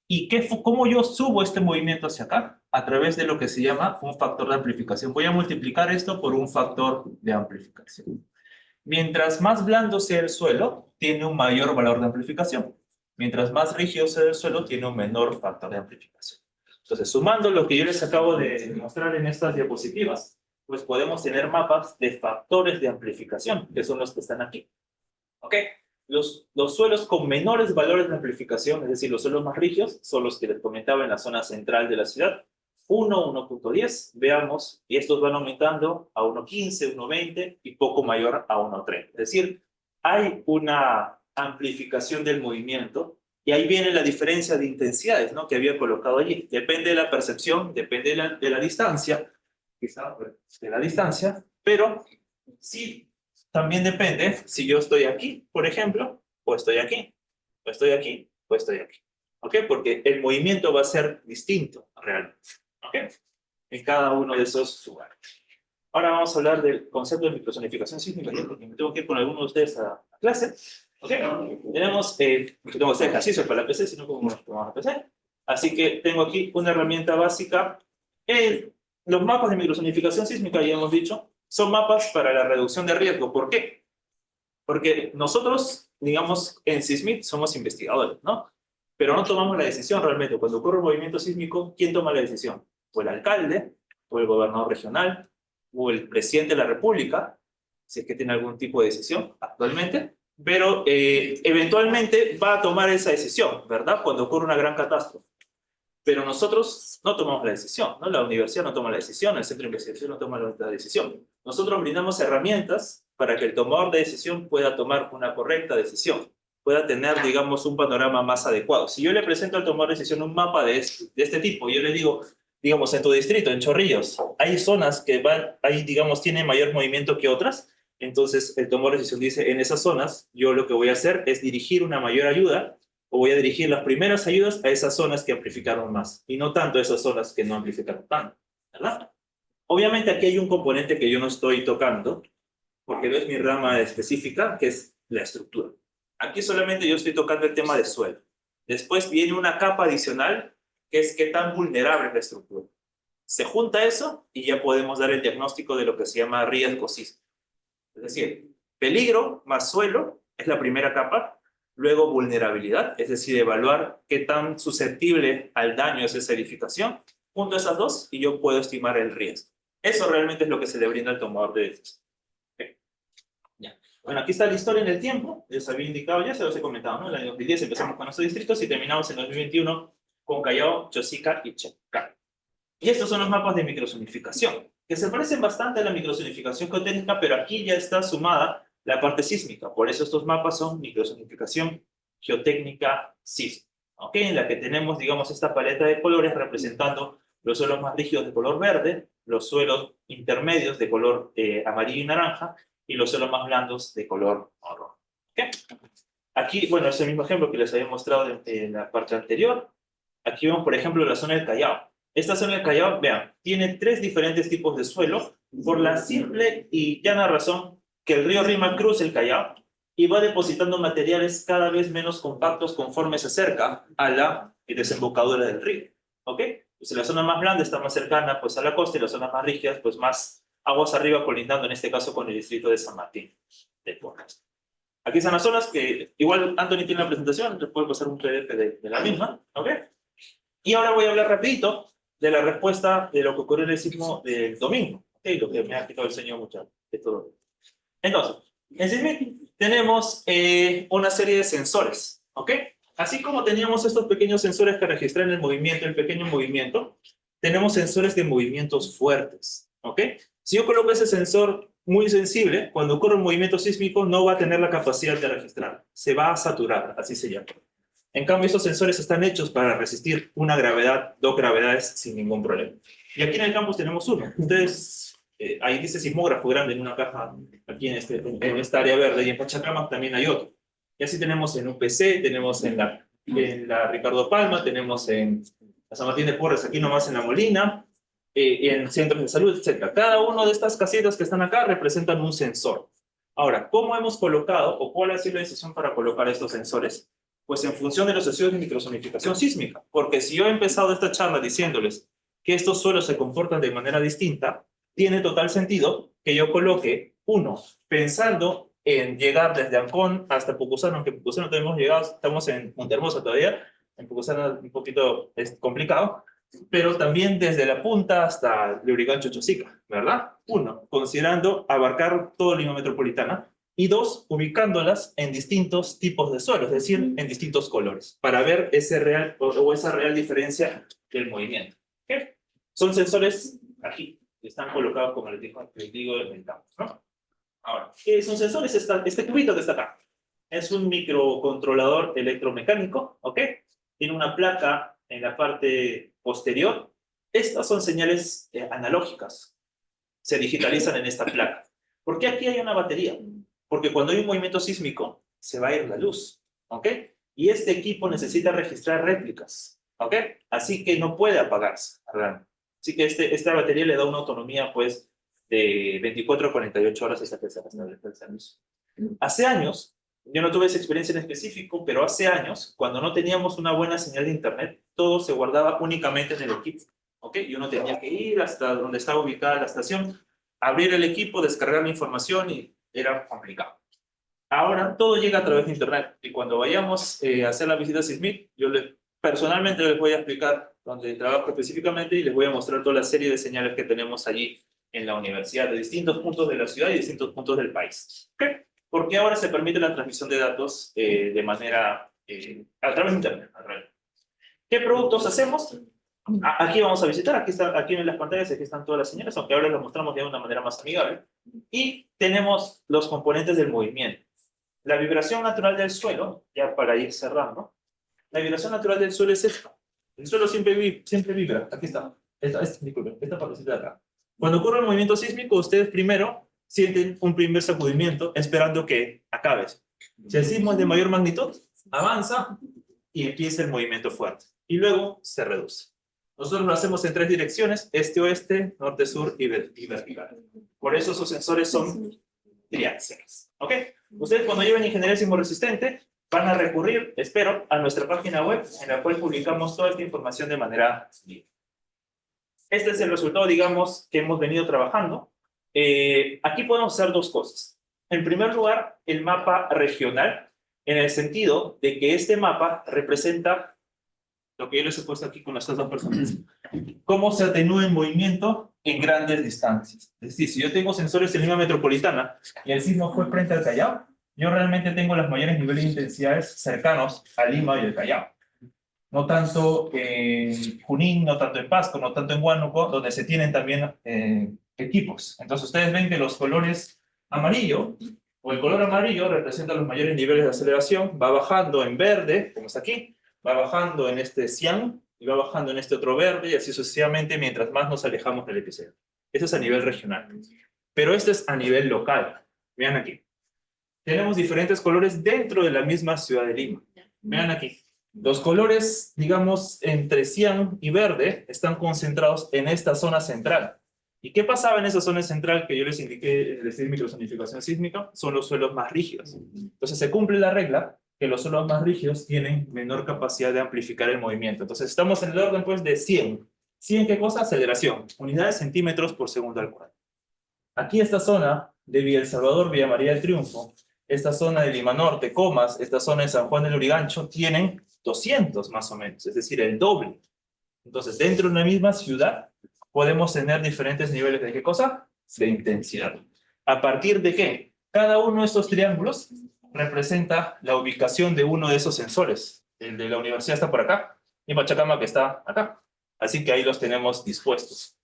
¿Y cómo yo subo este movimiento hacia acá? A través de lo que se llama un factor de amplificación. Voy a multiplicar esto por un factor de amplificación. Mientras más blando sea el suelo, tiene un mayor valor de amplificación. Mientras más rígido sea el suelo, tiene un menor factor de amplificación. Entonces, sumando lo que yo les acabo de mostrar en estas diapositivas, pues podemos tener mapas de factores de amplificación, que son los que están aquí. ¿Ok? Los suelos con menores valores de amplificación, es decir, los suelos más rígidos, son los que les comentaba en la zona central de la ciudad. 1, 1.10, veamos, y estos van aumentando a 1.15, 1.20 y poco mayor a 1.30. Es decir, hay una amplificación del movimiento. Y ahí viene la diferencia de intensidades, ¿no? Que había colocado allí. Depende de la percepción, depende de la distancia, quizá de la distancia, pero sí, también depende si yo estoy aquí, por ejemplo, o estoy aquí, o estoy aquí, o estoy aquí. ¿Ok? Porque el movimiento va a ser distinto, realmente. ¿Ok? En cada uno de esos lugares. Ahora vamos a hablar del concepto de microsonificación sísmica, ¿no? Porque me tengo que ir con algunos de ustedes a clase. ¿Ok? Tenemos, no tengo que hacer ejercicios para la PC, sino como la PC. Así que tengo aquí una herramienta básica. Los mapas de microsonificación sísmica, ya hemos dicho, son mapas para la reducción de riesgo. ¿Por qué? Porque nosotros, digamos, en SISMIT somos investigadores, ¿no? Pero no tomamos la decisión realmente. Cuando ocurre un movimiento sísmico, ¿quién toma la decisión? O el alcalde, o el gobernador regional, o el presidente de la República, si es que tiene algún tipo de decisión actualmente, pero eventualmente va a tomar esa decisión, ¿verdad? Cuando ocurre una gran catástrofe. Pero nosotros no tomamos la decisión, ¿no? La universidad no toma la decisión, el centro de investigación no toma la decisión. Nosotros brindamos herramientas para que el tomador de decisión pueda tomar una correcta decisión, pueda tener, digamos, un panorama más adecuado. Si yo le presento al tomador de decisión un mapa de este tipo, yo le digo, digamos, en tu distrito, en Chorrillos, hay zonas que van, ahí, digamos, tienen mayor movimiento que otras, entonces el tomador de decisión dice, en esas zonas, yo lo que voy a hacer es dirigir una mayor ayuda o voy a dirigir las primeras ayudas a esas zonas que amplificaron más y no tanto a esas zonas que no amplificaron tanto, ¿verdad? Obviamente aquí hay un componente que yo no estoy tocando, porque no es mi rama específica, que es la estructura. Aquí solamente yo estoy tocando el tema de suelo. Después viene una capa adicional, que es qué tan vulnerable es la estructura. Se junta eso y ya podemos dar el diagnóstico de lo que se llama riesgo sísmico. Es decir, peligro más suelo es la primera capa, luego vulnerabilidad, es decir, evaluar qué tan susceptible al daño es esa edificación, junto a esas dos y yo puedo estimar el riesgo. Eso realmente es lo que se le brinda al tomador de decisión. Okay. Ya. Bueno, aquí está la historia en el tiempo, les había indicado, ya se los he comentado, ¿no? En el año 2010 empezamos con nuestros distritos y terminamos en 2021 con Callao, Chosica y Chacay. Y estos son los mapas de microzonificación, que se parecen bastante a la microzonificación geotécnica, pero aquí ya está sumada la parte sísmica. Por eso estos mapas son microzonificación geotécnica sísmica, ¿ok? En la que tenemos, digamos, esta paleta de colores representando los suelos más rígidos de color verde, los suelos intermedios de color amarillo y naranja, y los suelos más blandos de color marrón. ¿Okay? Aquí, bueno, es el mismo ejemplo que les había mostrado en la parte anterior. Aquí vemos, por ejemplo, la zona del Callao. Esta zona del Callao, vean, tiene 3 diferentes tipos de suelo por la simple y llana razón que el río Rima cruza el Callao y va depositando materiales cada vez menos compactos conforme se acerca a la desembocadura del río. ¿Ok? Pues la zona más blanda está más cercana pues, a la costa y las zonas más rígidas, pues más aguas arriba, colindando en este caso con el distrito de San Martín de Porras. Aquí están las zonas que, igual Anthony tiene la presentación, les puedo pasar un PDF de la misma. ¿Ok? Y ahora voy a hablar rapidito de la respuesta de lo que ocurrió en el sismo del domingo, ¿okay? Lo que me ha quitado el sueño mucho de todo. Entonces, en SISMIC tenemos una serie de sensores, ¿ok? Así como teníamos estos pequeños sensores que registran el movimiento, el pequeño movimiento, tenemos sensores de movimientos fuertes, ¿ok? Si yo coloco ese sensor muy sensible, cuando ocurre un movimiento sísmico no va a tener la capacidad de registrar, se va a saturar, así se llama. En cambio, estos sensores están hechos para resistir una gravedad, 2 gravedades sin ningún problema. Y aquí en el campus tenemos uno. Ustedes, ahí dice sismógrafo grande en una caja, aquí en esta área verde, y en Pachacamac también hay otro. Y así tenemos en UPC, tenemos en la Ricardo Palma, tenemos en la San Martín de Porres, aquí nomás en La Molina, y en centros de salud, etc. Cada una de estas casitas que están acá representan un sensor. Ahora, ¿cómo hemos colocado o cuál ha sido la decisión para colocar estos sensores? Pues en función de los estudios de microzonificación sísmica. Porque si yo he empezado esta charla diciéndoles que estos suelos se comportan de manera distinta, tiene total sentido que yo coloque uno, pensando en llegar desde Ancón hasta Pucusano, aunque Pucusano no hemos llegado, estamos en Montehermoso todavía, en Pucusano un poquito es complicado, pero también desde la punta hasta Lurigancho Chosica, ¿verdad? Uno, considerando abarcar todo Lima Metropolitana, y 2, ubicándolas en distintos tipos de suelo, es decir, en distintos colores, para ver ese real o esa real diferencia del movimiento. ¿Okay? Son sensores aquí, que están colocados, como les digo en el campo, ¿no? Ahora, ¿qué son sensores? Este cubito que está acá. Es un microcontrolador electromecánico, ¿ok? Tiene una placa en la parte posterior. Estas son señales analógicas. Se digitalizan en esta placa. ¿Por qué aquí hay una batería? Porque cuando hay un movimiento sísmico, se va a ir la luz, ¿ok? Y este equipo necesita registrar réplicas, ¿ok? Así que no puede apagarse, ¿verdad? Así que esta batería le da una autonomía, pues, de 24 a 48 horas hasta que se restablezca el servicio. Hace años, yo no tuve esa experiencia en específico, pero hace años, cuando no teníamos una buena señal de internet, todo se guardaba únicamente en el equipo, ¿ok? Y uno tenía que ir hasta donde estaba ubicada la estación, abrir el equipo, descargar la información y era complicado. Ahora todo llega a través de internet y cuando vayamos a hacer la visita a SISMIC, personalmente les voy a explicar dónde trabajo específicamente y les voy a mostrar toda la serie de señales que tenemos allí en la universidad, de distintos puntos de la ciudad y distintos puntos del país. ¿Ok? Porque ahora se permite la transmisión de datos de manera a través de internet. ¿Qué productos hacemos? Aquí vamos a visitar, aquí en las pantallas, aquí están todas las señales, aunque ahora lo mostramos ya de una manera más amigable. Y tenemos los componentes del movimiento. La vibración natural del suelo, ya para ir cerrando, la vibración natural del suelo es esta. El suelo siempre vibra. Aquí está. Disculpen, esta partecita de acá. Cuando ocurre el movimiento sísmico, ustedes primero sienten un primer sacudimiento esperando que acabe. Si el sismo es de mayor magnitud, avanza y empieza el movimiento fuerte. Y luego se reduce. Nosotros lo hacemos en 3 direcciones, este-oeste, norte-sur y vertical. Por eso sus sensores son triáxeles. ¿Ok? Ustedes cuando lleven ingeniería sismo resistente van a recurrir, espero, a nuestra página web en la cual publicamos toda esta información de manera libre. Este es el resultado, digamos, que hemos venido trabajando. Aquí podemos hacer 2 cosas. En primer lugar, el mapa regional, en el sentido de que este mapa representa lo que yo les he puesto aquí con estas 2 personas. Cómo se atenúa el movimiento en grandes distancias. Es decir, si yo tengo sensores en Lima Metropolitana y el sismo fue frente al Callao, yo realmente tengo los mayores niveles de intensidades cercanos a Lima y el Callao. No tanto en Junín, no tanto en Pasco, no tanto en Huánuco, donde se tienen también equipos. Entonces ustedes ven que los colores amarillo, o el color amarillo representa los mayores niveles de aceleración, va bajando en verde, como está aquí, va bajando en este cian, y va bajando en este otro verde, y así sucesivamente mientras más nos alejamos del epicentro. Eso es a nivel regional. Pero esto es a nivel local. Vean aquí. Tenemos diferentes colores dentro de la misma ciudad de Lima. Vean aquí. Los colores, digamos, entre cian y verde están concentrados en esta zona central. ¿Y qué pasaba en esa zona central que yo les indiqué de microsonificación sísmica? Son los suelos más rígidos. Entonces se cumple la regla que los suelos más rígidos tienen menor capacidad de amplificar el movimiento. Entonces estamos en el orden pues de 100. ¿100 qué cosa? Aceleración. Unidades centímetros por segundo al cuadrado. Aquí esta zona de Villa El Salvador, Villa María del Triunfo, esta zona de Lima Norte, Comas, esta zona de San Juan del Lurigancho, tienen 200 más o menos, es decir, el doble. Entonces, dentro de una misma ciudad, podemos tener diferentes niveles de ¿qué cosa? De intensidad. ¿A partir de qué? Cada uno de estos triángulos representa la ubicación de uno de esos sensores. El de la universidad está por acá, y Pachacama que está acá. Así que ahí los tenemos dispuestos.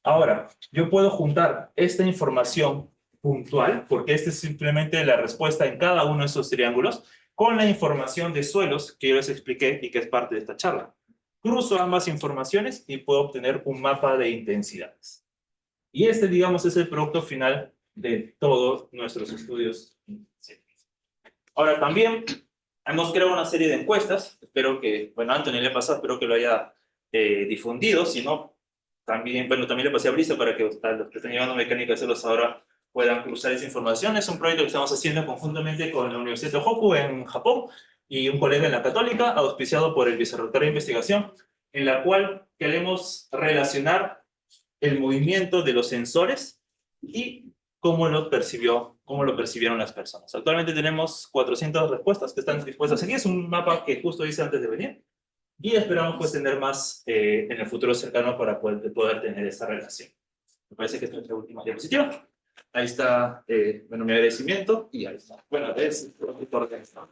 Ahora, yo puedo juntar esta información puntual, porque esta es simplemente la respuesta en cada uno de esos triángulos, con la información de suelos que yo les expliqué y que es parte de esta charla. Cruzo ambas informaciones y puedo obtener un mapa de intensidades. Y este, digamos, es el producto final de todos nuestros estudios. Ahora, también hemos creado una serie de encuestas. Espero que, bueno, Anthony le pasó, espero que lo haya difundido. Si no, también, bueno, también le pasé a Brisa para que los que están llevando mecánica de celos ahora puedan cruzar esa información. Es un proyecto que estamos haciendo conjuntamente con la Universidad de Tohoku en Japón y un colega en la Católica, auspiciado por el vicerrector de investigación, en la cual queremos relacionar el movimiento de los sensores y cómo lo percibieron las personas. Actualmente tenemos 400 respuestas que están dispuestas aquí. Es un mapa que justo hice antes de venir. Y esperamos pues tener más en el futuro cercano para poder tener esta relación. Me parece que esta es nuestra última diapositiva. Ahí está, bueno, mi agradecimiento y ahí está. Bueno, es el productor de esto.